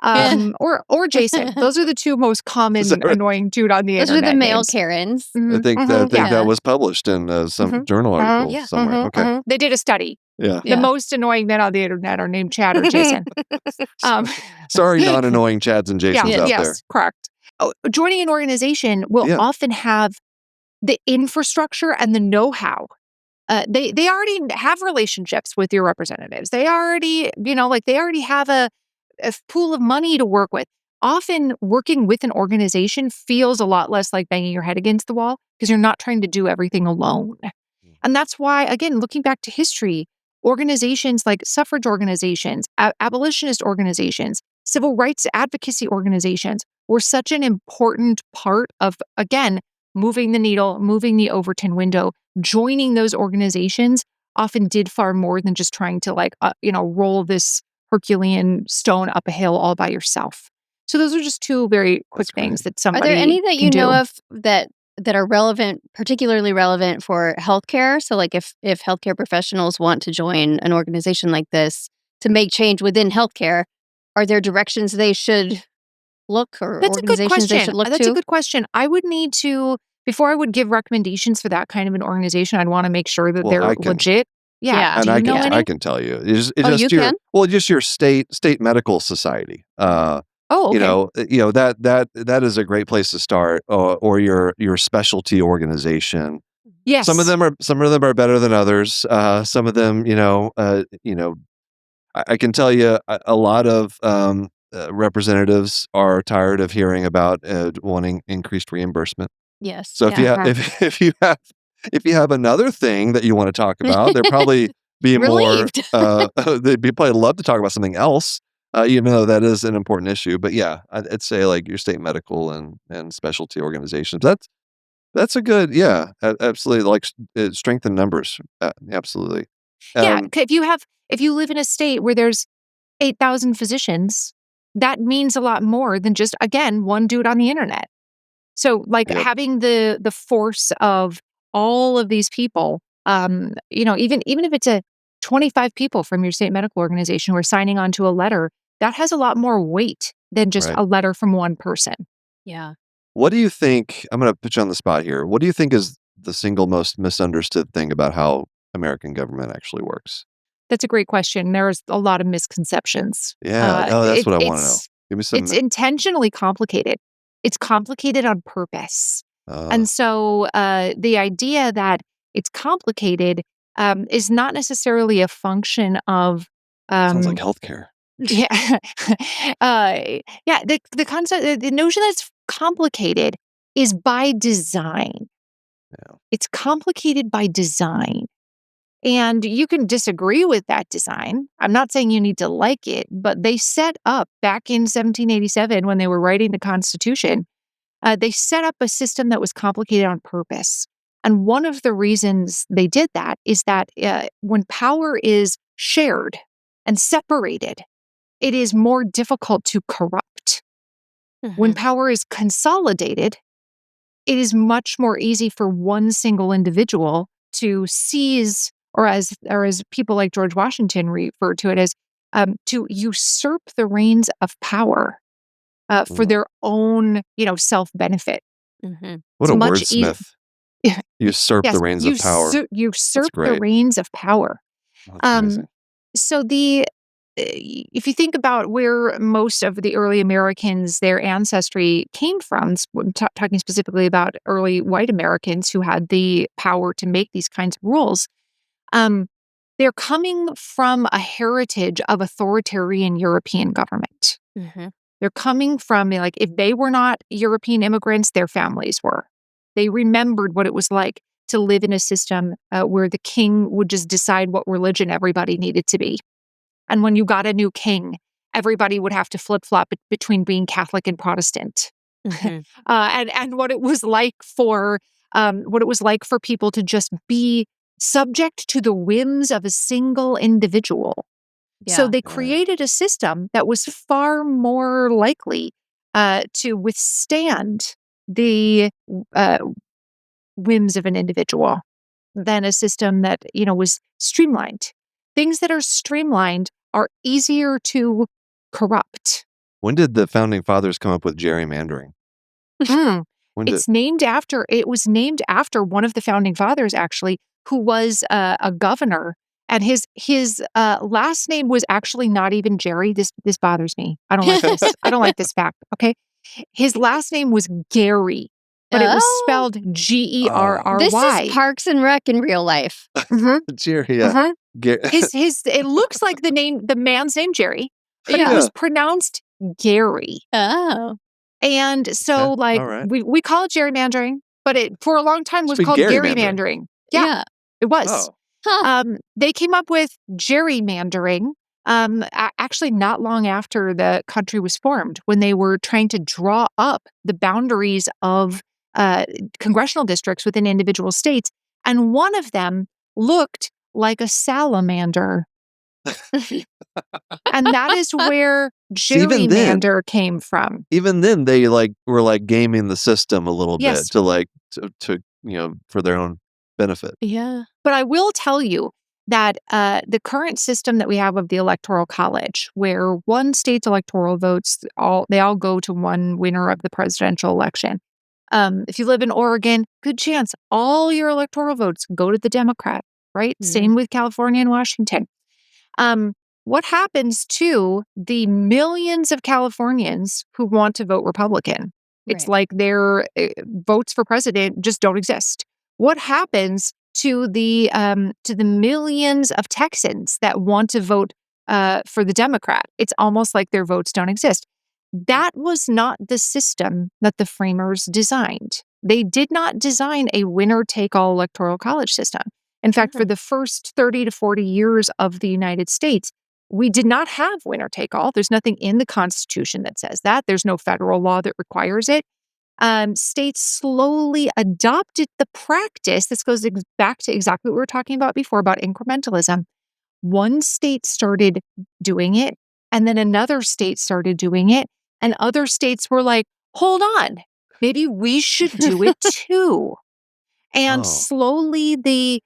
Or Jason. Those are the two most common annoying dude on the internet. Those are the male names. Karens. I think that was published in some journal article somewhere. Okay. They did a study. The most annoying men on the internet are named Chad or Jason. Sorry, non-annoying Chads and Jasons out there. Yes, correct. Joining an organization will often have the infrastructure and the know-how. They already have relationships with your representatives. They already, they already have a pool of money to work with. Often working with an organization feels a lot less like banging your head against the wall because you're not trying to do everything alone. And that's why, again, looking back to history, organizations like suffrage organizations, abolitionist organizations, civil rights advocacy organizations were such an important part of, again, moving the needle, moving the Overton window. Joining those organizations often did far more than just trying to roll this Herculean stone up a hill all by yourself. So those are just two very quick things that somebody Are there any that you do. know of that are relevant, particularly relevant for healthcare? So like if healthcare professionals want to join an organization like this to make change within healthcare, are there directions they should look or organizations they should look to? That's a good question. I would need to, before I would give recommendations for that kind of an organization, I'd want to make sure that they're legit. Yeah. And I can tell you. Just your state medical society. Okay. That is a great place to start, or your specialty organization. Yes. Some of them are better than others. Some of them, I can tell you a lot of representatives are tired of hearing about wanting increased reimbursement. Yes. So if if you have another thing that you want to talk about, they'll probably be more. They'd probably love to talk about something else. Even though that is an important issue, but yeah, I'd say like your state medical and specialty organizations. That's a good, absolutely. Like strength in numbers, absolutely. If you live in a state where there's 8,000 physicians, that means a lot more than just, again, one dude on the internet. So having the force of all of these people, even if it's 25 people from your state medical organization who are signing on to a letter, that has a lot more weight than just a letter from one person. Yeah. What do you think? I'm going to put you on the spot here. What do you think is the single most misunderstood thing about how American government actually works? That's a great question. There's a lot of misconceptions. Yeah. That's what I want to know. Give me some. It's intentionally complicated. It's complicated on purpose. And so the idea that it's complicated is not necessarily a function of... sounds like healthcare. Yeah. The concept, the notion that it's complicated is by design. Yeah. It's complicated by design. And you can disagree with that design. I'm not saying you need to like it, but they set up back in 1787 when they were writing the Constitution, they set up a system that was complicated on purpose. And one of the reasons they did that is that when power is shared and separated, it is more difficult to corrupt. Mm-hmm. When power is consolidated, it is much more easy for one single individual to seize, or as people like George Washington referred to it as, to usurp the reins of power for their own, self-benefit. Mm-hmm. What a wordsmith. Usurp the reins of power. Usurp the reins of power. That's amazing. So if you think about where most of the early Americans, their ancestry came from, talking specifically about early white Americans who had the power to make these kinds of rules, they're coming from a heritage of authoritarian European government. Mm-hmm. They're coming from, if they were not European immigrants, their families were. They remembered what it was like to live in a system where the king would just decide what religion everybody needed to be. And when you got a new king, everybody would have to flip-flop between being Catholic and Protestant. Mm-hmm. And what it was like for people to just be subject to the whims of a single individual. Yeah. So they created a system that was far more likely to withstand the whims of an individual than a system that, was streamlined. Things that are streamlined are easier to corrupt. When did the founding fathers come up with gerrymandering? It was named after one of the founding fathers, actually, who was a governor, and his last name was actually not even Jerry. This bothers me. I don't like this. I don't like this fact. Okay, his last name was Gary, but it was spelled Gerry. This is Parks and Rec in real life. Mm-hmm. Jerry, yeah. It looks like the man's name Jerry, but it was pronounced Gary. Oh. And so we call it gerrymandering, but it for a long time was called gerrymandering. Yeah, it was. Oh. Huh. They came up with gerrymandering actually not long after the country was formed, when they were trying to draw up the boundaries of congressional districts within individual states. And one of them looked like a salamander. And that is where gerrymander came from. Even then, they were gaming the system a little bit to for their own benefit. Yeah. But I will tell you that the current system that we have of the Electoral College, where one state's electoral votes, they all go to one winner of the presidential election. If you live in Oregon, good chance all your electoral votes go to the Democrat, right? Mm-hmm. Same with California and Washington. What happens to the millions of Californians who want to vote Republican? Right. It's like their votes for president just don't exist. What happens to the millions of Texans that want to vote for the Democrat. It's almost like their votes don't exist. That was not the system that the framers designed. They did not design a winner-take-all electoral college system. In fact, for the first 30 to 40 years of the United States, we did not have winner-take-all. There's nothing in the Constitution that says that. There's no federal law that requires it. States slowly adopted the practice. This goes back to exactly what we were talking about before about incrementalism. One state started doing it, and then another state started doing it, and other states were like, hold on, maybe we should do it too. And slowly the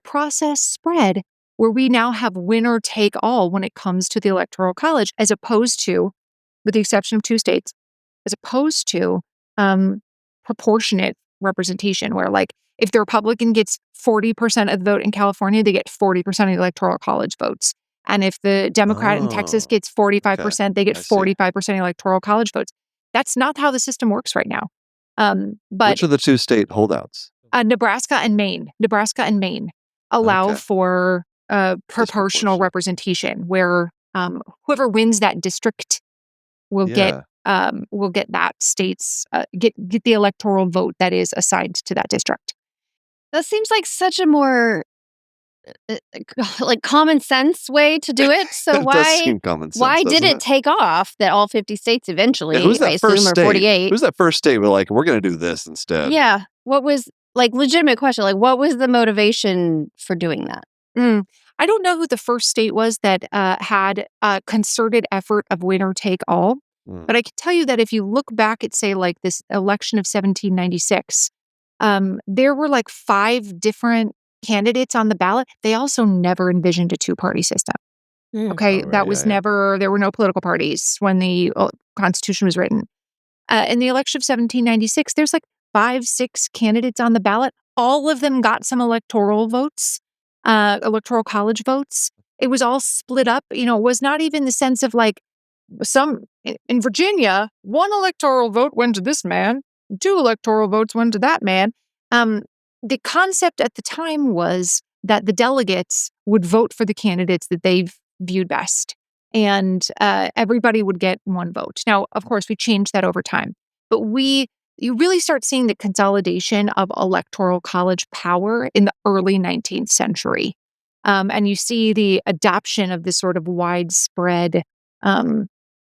process spread where we now have winner take all when it comes to the Electoral College, as opposed to, with the exception of 2 states, as opposed to proportionate representation, where like if the Republican gets 40% of the vote in California, they get 40% of the Electoral College votes. And if the Democrat in Texas gets 45%, they get 45% of the Electoral College votes. That's not how the system works right now. But which are the 2 state holdouts? Nebraska and Maine. Nebraska and Maine allow for proportional representation, where whoever wins that district will get that state's get the electoral vote that is assigned to that district. That seems like such a more like common sense way to do it. So why did it take off that all 50 states eventually, who's that I first assume, state? or 48? Who's that first state? We're like, we're going to do this instead. Yeah. What was, like, legitimate question, like, what was the motivation for doing that? I don't know who the first state was that had a concerted effort of winner take all. But I can tell you that if you look back at, say, like this election of 1796, there were like 5 different candidates on the ballot. They also never envisioned a 2-party system. Okay, that was never, there were no political parties when the Constitution was written. In the election of 1796, there's like 5, 6 candidates on the ballot. All of them got some electoral votes, electoral college votes. It was all split up. You know, it was not even the sense of like, some in Virginia, 1 electoral vote went to this man, 2 electoral votes went to that man. The concept at the time was that the delegates would vote for the candidates that they viewed best, and everybody would get 1 vote. Now, of course, we changed that over time, but you really start seeing the consolidation of electoral college power in the early 19th century, and you see the adoption of this sort of widespread.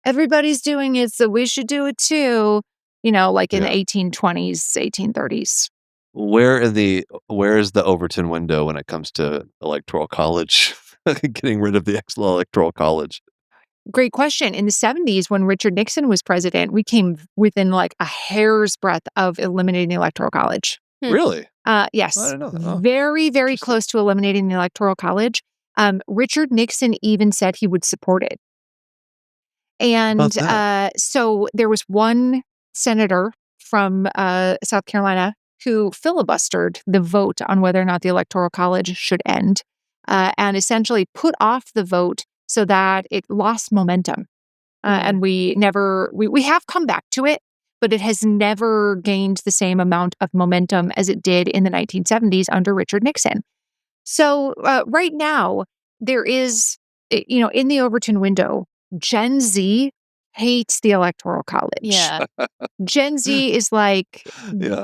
Everybody's doing it, so we should do it too. You know, like in the 1820s, 1830s. Where is the Overton window when it comes to electoral college? Getting rid of the electoral college. Great question. In the 70s, when Richard Nixon was president, we came within like a hair's breadth of eliminating the Electoral College. Really? Yes. I didn't know that. Oh, very, very close to eliminating the Electoral College. Richard Nixon even said he would support it. And so there was one senator from South Carolina who filibustered the vote on whether or not the Electoral College should end, and essentially put off the vote so that it lost momentum. And we have come back to it, but it has never gained the same amount of momentum as it did in the 1970s under Richard Nixon. So right now, there is, in the Overton window, Gen Z hates the Electoral College. Yeah. Gen Z is like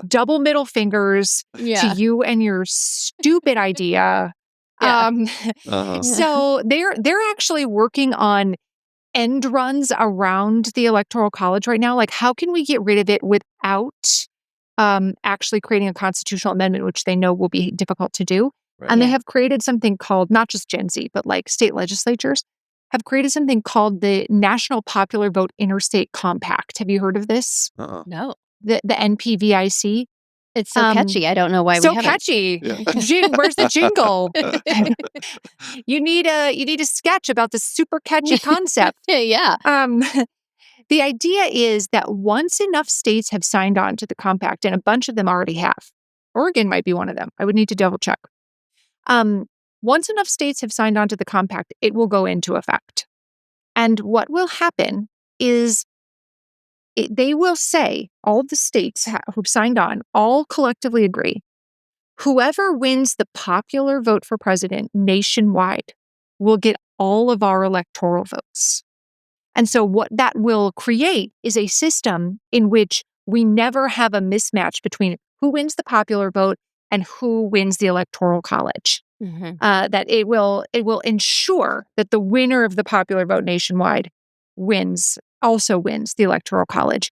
double middle fingers to you and your stupid idea. So they're actually working on end runs around the Electoral College right now. Like, how can we get rid of it without actually creating a constitutional amendment, which they know will be difficult to do? Right. And they have created something called, not just Gen Z, but like state legislatures, have created something called the National Popular Vote Interstate Compact. Have you heard of this? No. The NPVIC? It's so catchy. I don't know why we haven't. So catchy. Yeah. Where's the jingle? You need a sketch about this super catchy concept. Yeah. The idea is that once enough states have signed on to the compact, and a bunch of them already have, Oregon might be one of them. I would need to double check. Once enough states have signed on to the compact, it will go into effect. And what will happen is they will say, all the states who've signed on, all collectively agree, whoever wins the popular vote for president nationwide will get all of our electoral votes. And so what that will create is a system in which we never have a mismatch between who wins the popular vote and who wins the Electoral College. That it will ensure that the winner of the popular vote nationwide also wins the Electoral College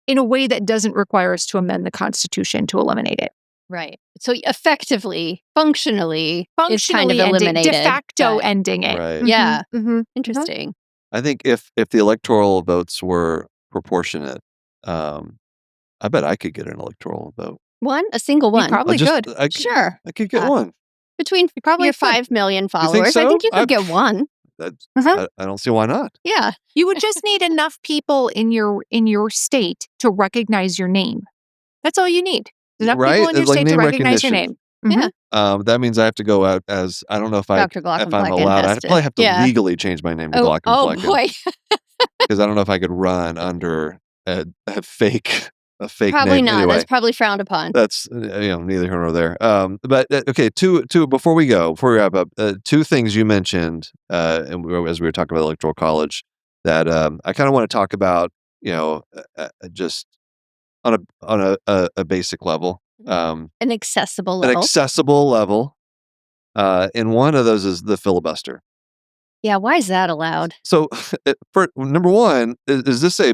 in a way that doesn't require us to amend the Constitution to eliminate it. Right. So effectively, functionally it's kind of eliminated. De facto ending it. Right. Yeah. Interesting. I think if the electoral votes were proportionate, I bet I could get an electoral vote. One? A single one? You probably could. Sure. I could get one. Between your 5 million followers, so? I think you could get one. I don't see why not. Yeah. You would just need enough people in your state to recognize your name. That's all you need. Enough people in your state to recognize your name. Yeah. That means I have to go out as, I don't know if I'm allowed. I probably have to legally change my name to Glock and Flecken. Oh boy. Because I don't know if I could run under a fake probably name. Not. Anyway, that's probably frowned upon. That's neither here nor there. But okay, two before we wrap up, two things you mentioned, and as we were talking about Electoral College, that I kind of want to talk about, just on a basic level, an accessible level. And one of those is the filibuster. Yeah, why is that allowed? So, for number one, is this a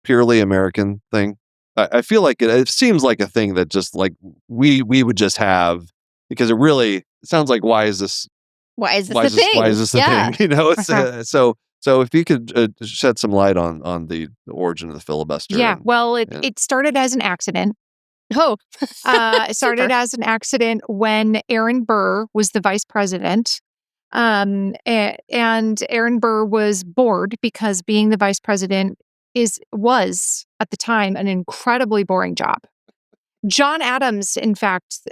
purely American thing? I feel like it seems like a thing that just like we would just have, because it sounds like why is this the thing? So if you could shed some light on the origin of the filibuster. Yeah, it started as an accident. Oh, it started as an accident when Aaron Burr was the vice president. And Aaron Burr was bored because being the vice president was at the time an incredibly boring job. John Adams, in fact,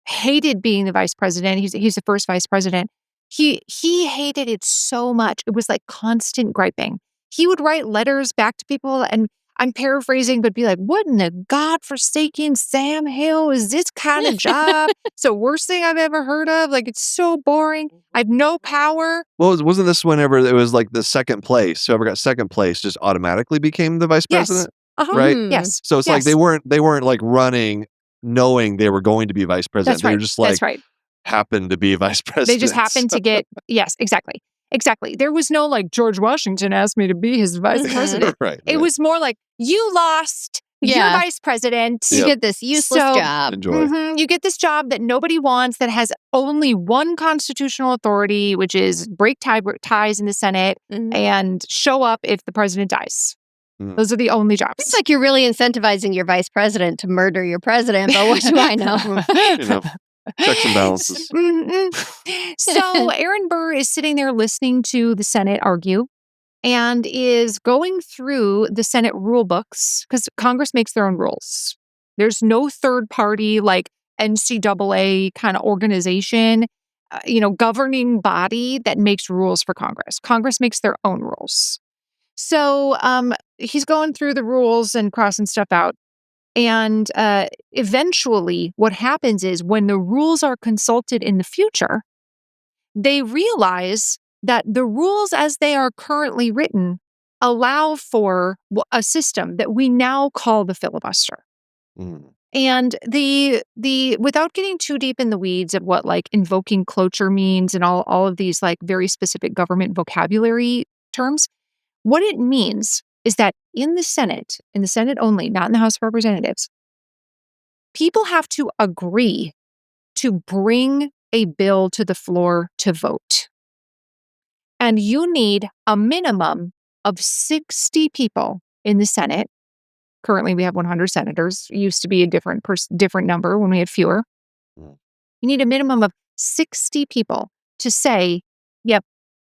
hated being the vice president. He's the first vice president. He hated it so much. It was like constant griping. He would write letters back to people, and I'm paraphrasing, but be like, what in the godforsaken Sam Hill is this kind of job? It's the worst thing I've ever heard of. Like, it's so boring. I have no power. Well, wasn't this whenever it was like the second place? Whoever got second place just automatically became the vice president? Right? Yes. So it's like they weren't like running knowing they were going to be vice president. That's right. They were just like happened to be vice president. They just happened to get yes, exactly. Exactly. There was no like George Washington asked me to be his vice president. It was more like you lost. You're vice president. You get this useless job. Enjoy. You get this job that nobody wants, that has only one constitutional authority, which is break ties in the Senate and show up if the president dies. Those are the only jobs. It's like you're really incentivizing your vice president to murder your president, but what do I know? Checks and balances. So Aaron Burr is sitting there listening to the Senate argue and is going through the Senate rule books because Congress makes their own rules. There's no third party like NCAA kind of organization, governing body that makes rules for Congress. Congress makes their own rules. So he's going through the rules and crossing stuff out. And eventually what happens is when the rules are consulted in the future, they realize that the rules as they are currently written allow for a system that we now call the filibuster. And the without getting too deep in the weeds of what like invoking cloture means and all of these like very specific government vocabulary terms, what it means is that in the Senate only, not in the House of Representatives, people have to agree to bring a bill to the floor to vote. And you need a minimum of 60 people in the Senate. Currently, we have 100 senators. It used to be a different number when we had fewer. You need a minimum of 60 people to say, yep,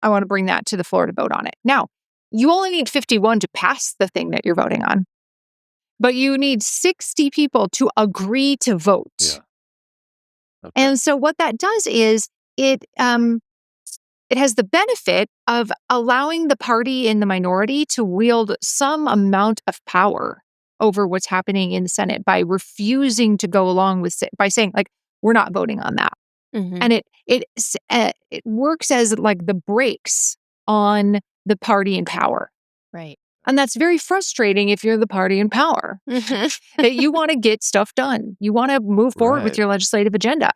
I want to bring that to the floor to vote on it. Now, you only need 51 to pass the thing that you're voting on. But you need 60 people to agree to vote. Yeah. Okay. And so what that does is it has the benefit of allowing the party in the minority to wield some amount of power over what's happening in the Senate by refusing to go along with by saying, like, we're not voting on that. And it works as like the brakes on the party in power. Right. And that's very frustrating if you're the party in power. That you want to get stuff done. You want to move forward with your legislative agenda.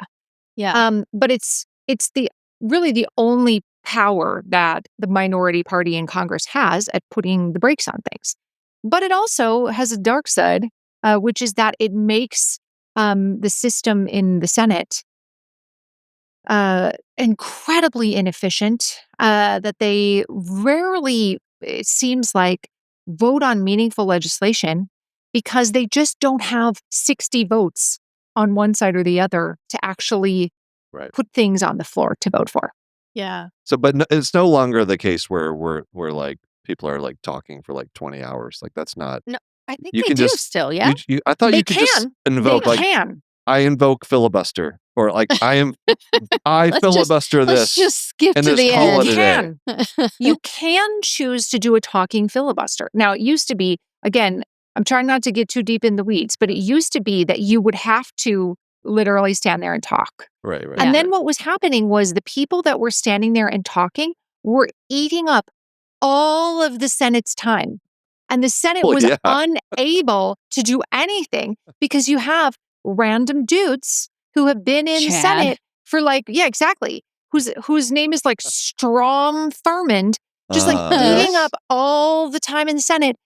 Yeah. But it's really the only power that the minority party in Congress has at putting the brakes on things. But it also has a dark side, which is that it makes the system in the Senate incredibly inefficient, that they rarely, it seems like, vote on meaningful legislation because they just don't have 60 votes on one side or the other to actually put things on the floor to vote for. Yeah. So, but it's no longer the case where like people are like talking for like 20 hours. Like that's not. No, I think you they can do just, still, yeah? I thought They you could just can. invoke They like, can. I invoke filibuster, or like I Let's filibuster this. Let's just skip and to just the call end. it a day. You can choose to do a talking filibuster. Now, it used to be, again, I'm trying not to get too deep in the weeds, but it used to be that you would have to literally stand there and talk. Right. And then what was happening was the people that were standing there and talking were eating up all of the Senate's time. And the Senate was unable to do anything because you have random dudes who have been in the Senate for like, exactly. Whose name is like Strom Thurmond, just like eating up all the time in the Senate,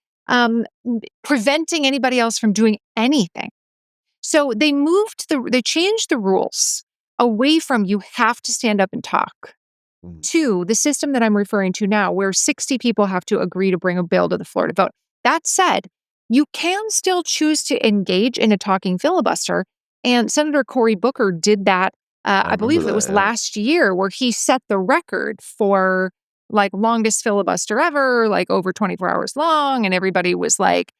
preventing anybody else from doing anything. So they changed the rules away from you have to stand up and talk to the system that I'm referring to now, where 60 people have to agree to bring a bill to the floor to vote. That said, you can still choose to engage in a talking filibuster. And Senator Cory Booker did that. I believe it was last year, where he set the record for like longest filibuster ever, like over 24 hours long. And everybody was like,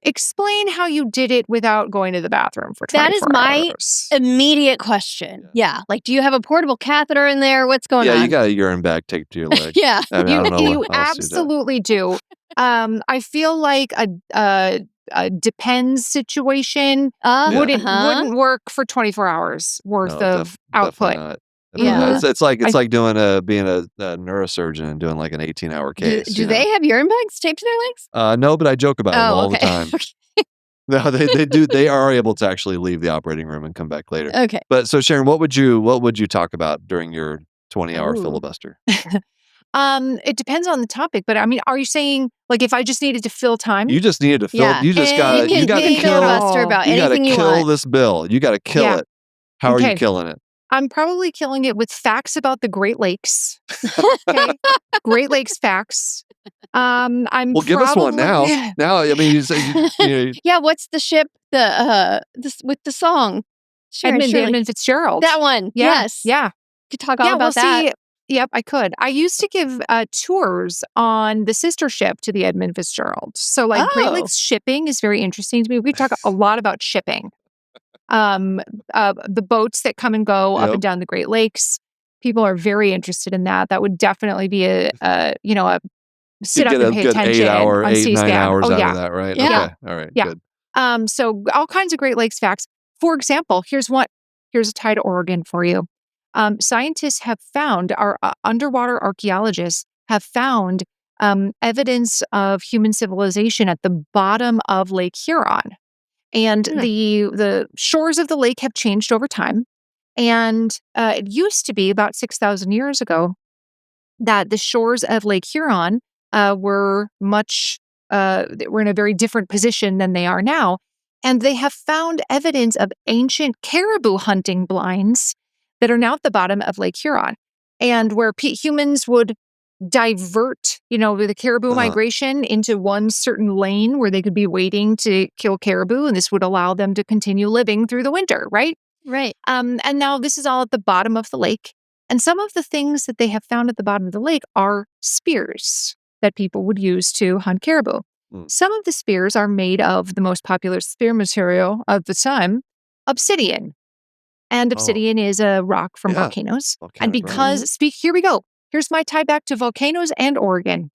explain how you did it without going to the bathroom for 24 hours. That is my immediate question. Yeah. Like, do you have a portable catheter in there? What's going on? Yeah, you got a urine bag taped to your leg. Yeah. I mean, I don't know You absolutely do. I feel like a depends situation wouldn't work for 24 hours worth of output. Not. Yeah. It's like being a neurosurgeon and doing like an 18-hour case. Do they have urine bags taped to their legs? No, but I joke about it all the time. No, they do. They are able to actually leave the operating room and come back later. Okay. But so Sharon, what would you talk about during your 20-hour filibuster? It depends on the topic, but I mean, are you saying like if I just needed to fill time? You just needed to fill. Yeah. You just got you got to kill. filibuster about anything you kill want. this bill. You got to kill it. How are you killing it? I'm probably killing it with facts about the Great Lakes. Okay, Great Lakes facts. Give us one now. Now, I mean, yeah. What's the ship? With the song, Edmund Fitzgerald. That one. Yeah. Yes. Yeah. Could talk all about that. Yep, I could. I used to give tours on the sister ship to the Edmund Fitzgerald. So, like, Great Lakes shipping is very interesting to me. We talk a lot about shipping. The boats that come and go up and down the Great Lakes. People are very interested in that. That would definitely be a sit up and pay attention on 8-9 hours out of that, right? Yeah. Okay. All right. Yeah. Good. So all kinds of Great Lakes facts. For example, here's a tie to Oregon for you. Scientists have found, our underwater archaeologists have found evidence of human civilization at the bottom of Lake Huron. And the shores of the lake have changed over time. And it used to be about 6,000 years ago that the shores of Lake Huron were in a very different position than they are now. And they have found evidence of ancient caribou hunting blinds that are now at the bottom of Lake Huron, and where humans would divert, the caribou migration into one certain lane where they could be waiting to kill caribou, and this would allow them to continue living through the winter, right? Right. And now this is all at the bottom of the lake. And some of the things that they have found at the bottom of the lake are spears that people would use to hunt caribou. Some of the spears are made of the most popular spear material of the time, obsidian. And obsidian is a rock from volcanoes. And because, here we go. Here's my tie back to volcanoes and Oregon.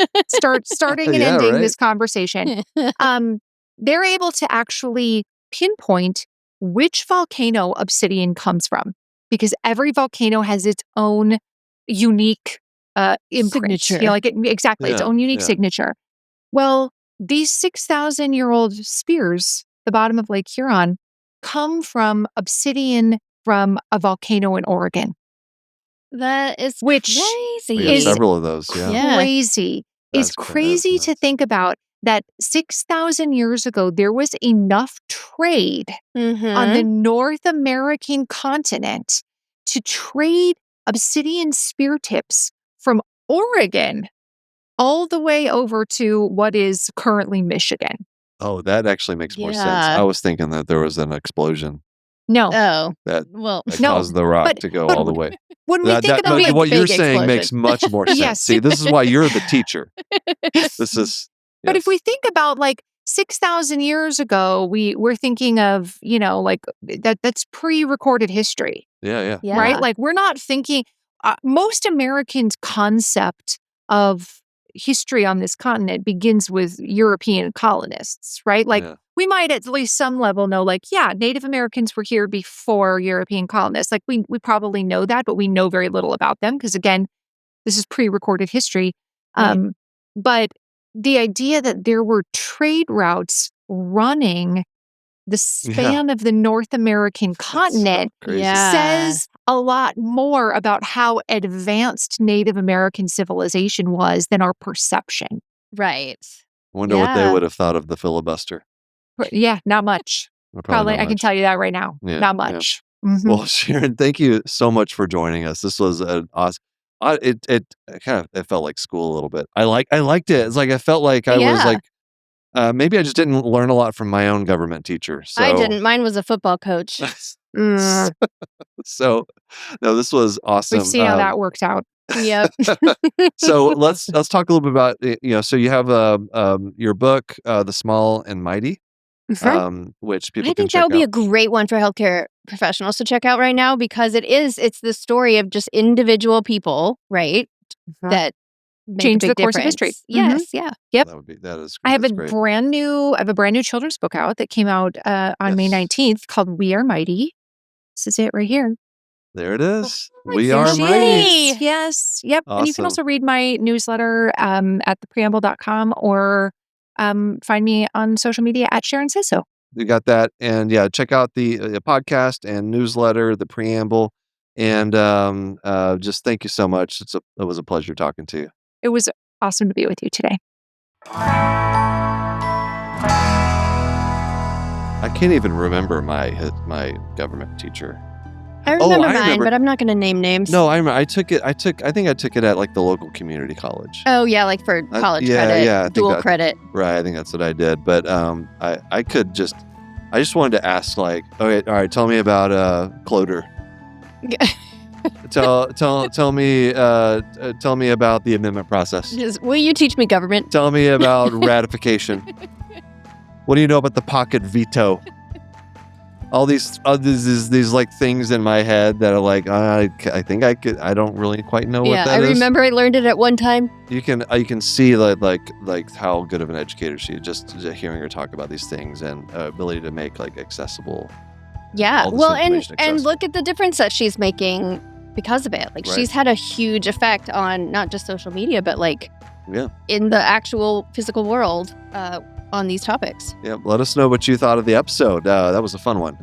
Starting and ending this conversation. They're able to actually pinpoint which volcano obsidian comes from. because every volcano has its own unique imprint. Signature. Exactly, its own unique signature. Well, these 6,000-year-old spears, the bottom of Lake Huron, come from obsidian from a volcano in Oregon. That is Which crazy. We have several of those. Crazy. It's crazy to think about that 6,000 years ago, there was enough trade on the North American continent to trade obsidian spear tips from Oregon all the way over to what is currently Michigan. Oh, that actually makes more sense. I was thinking that there was an explosion. No. Oh. That no. caused the rock to go all the way. When we think about what you're saying explosion. makes much more sense. Yes. See, this is why you're the teacher. This is. But if we think about 6,000 years ago, we're thinking of, that's pre-recorded history. Yeah. Right? Like we're not thinking, most Americans' concept of history on this continent begins with European colonists, right? We might at least some level know, Native Americans were here before European colonists. We probably know that, but we know very little about them because, again, this is pre-recorded history. Right. But the idea that there were trade routes running the span of the North American continent says a lot more about how advanced Native American civilization was than our perception. Right. Wonder what they would have thought of the filibuster. Yeah, not much. Probably not I can much. tell you that right now. Not much. Yeah. Well, Sharon, thank you so much for joining us. This was an awesome. It felt like school a little bit. I liked it. It's I felt like I was maybe I just didn't learn a lot from my own government teacher. So. I didn't. Mine was a football coach. So, no, this was awesome. We've seen how that worked out. Yep. So let's talk a little bit about so you have your book, The Small and Mighty, which people I think that would be a great one for healthcare professionals to check out right now because it's the story of just individual people, right? That change the course of history. Yes, yeah. Yep. That is. I have a brand new children's book out that came out on May 19th called We Are Mighty. This is it right here. There it is. We Are Mighty. Yes. Yep. Awesome. And you can also read my newsletter at thepreamble.com or find me on social media at Sharon Says So. You got that. And check out the podcast and newsletter, The Preamble. And just thank you so much. It was a pleasure talking to you. It was awesome to be with you today. I can't even remember my government teacher. I remember mine, but I'm not going to name names. No, I took it. I think I took it at the local community college. Oh yeah, for college credit, dual credit. Right, I think that's what I did. But I just wanted to ask okay, all right, tell me about Cloder. tell me about the amendment process. Will you teach me government? Tell me about ratification. What do you know about the pocket veto? All these things in my head that are I think I could. I don't really quite know what that is. Yeah, I remember I learned it at one time. You can see how good of an educator she is just hearing her talk about these things and ability to make accessible. Yeah, well, and look at the difference that she's making because of it. She's had a huge effect on not just social media, but in the actual physical world on these topics. Yeah, let us know what you thought of the episode. That was a fun one.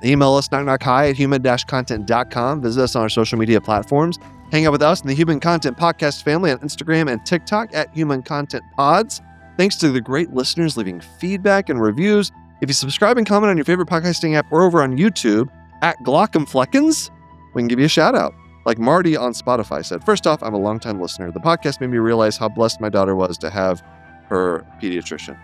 Email us knocknockhi@human-content.com. Visit us on our social media platforms. Hang out with us in the Human Content Podcast family on Instagram and TikTok at Human Content Pods. Thanks to the great listeners leaving feedback and reviews. If you subscribe and comment on your favorite podcasting app or over on YouTube at Glockenfleckens, we can give you a shout out. Like Marty on Spotify said, first off, I'm a longtime listener. The podcast made me realize how blessed my daughter was to have her pediatrician.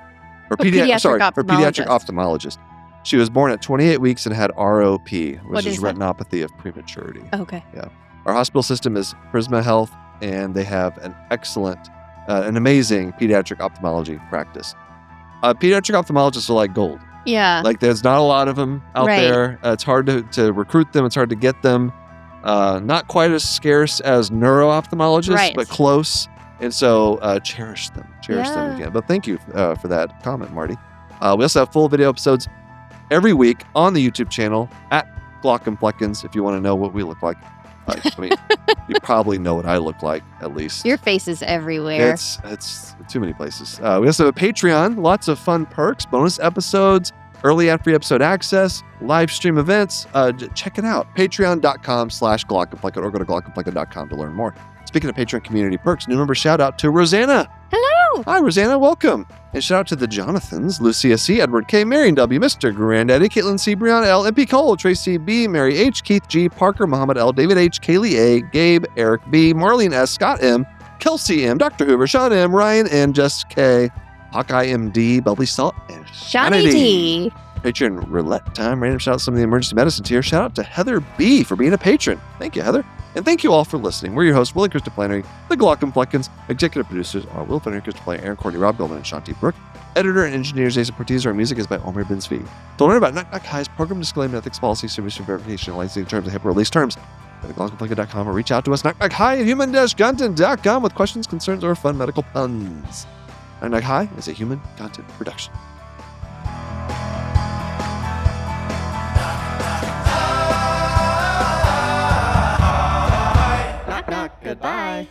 Her pediatric ophthalmologist. She was born at 28 weeks and had ROP, which is retinopathy of prematurity. Okay. Yeah. Our hospital system is Prisma Health, and they have an amazing pediatric ophthalmology practice. Pediatric ophthalmologists are like gold. Yeah. There's not a lot of them out there. It's hard to recruit them. It's hard to get them. Not quite as scarce as neuro-ophthalmologists, but close. And so cherish them again. But thank you for that comment, Marty. We also have full video episodes every week on the YouTube channel at /Glock'em if you want to know what we look like. I mean, you probably know what I look like, at least. Your face is everywhere. It's too many places. We also have a Patreon, lots of fun perks, bonus episodes, early and free episode access, live stream events. Check it out. Patreon.com/Glock'em or go to glock'em.com to learn more. Speaking of Patreon community perks, new member shout out to Rosanna. Hello. Hi, Rosanna. Welcome. And shout out to the Jonathans, Lucia C., Edward K., Marion W., Mr. Granddaddy, Caitlin C., Brianna L., MP Cole, Tracy B., Mary H., Keith G., Parker, Muhammad L., David H., Kaylee A., Gabe, Eric B., Marlene S., Scott M., Kelsey M., Dr. Hoover, Sean M., Ryan N., Jess K., Hawkeye M.D., Bubbly Salt, and Shawnee D. Patreon roulette time. Random shout out some of the emergency medicine tier. Shout out to Heather B. for being a patron. Thank you, Heather. And thank you all for listening. We're your hosts, Will and Krista Flannery, the Glock'em. Executive producers are Will Flannery, Krista Flannery, Aaron Courtney, Rob Goldman, and Shanti Brooke. Editor and engineer Jason Portiz. Our music is by Omer Bin-Zvi. To learn about Knock Knock Hi's program disclaimer, ethics policy, submission verification, licensing terms, and HIPAA release terms, go to glock'em.com or reach out to us, knockknockhi@human-content.com with questions, concerns, or fun medical puns. Knock Knock Hi is a human content production. Knock, knock, goodbye.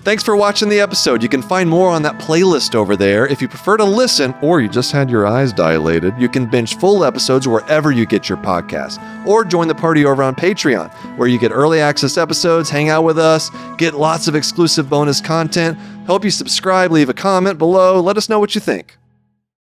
Thanks for watching the episode. You can find more on that playlist over there. If you prefer to listen or you just had your eyes dilated, you can binge full episodes wherever you get your podcasts. Or join the party over on Patreon, where you get early access episodes, hang out with us, get lots of exclusive bonus content. Hope you subscribe, leave a comment below. Let us know what you think.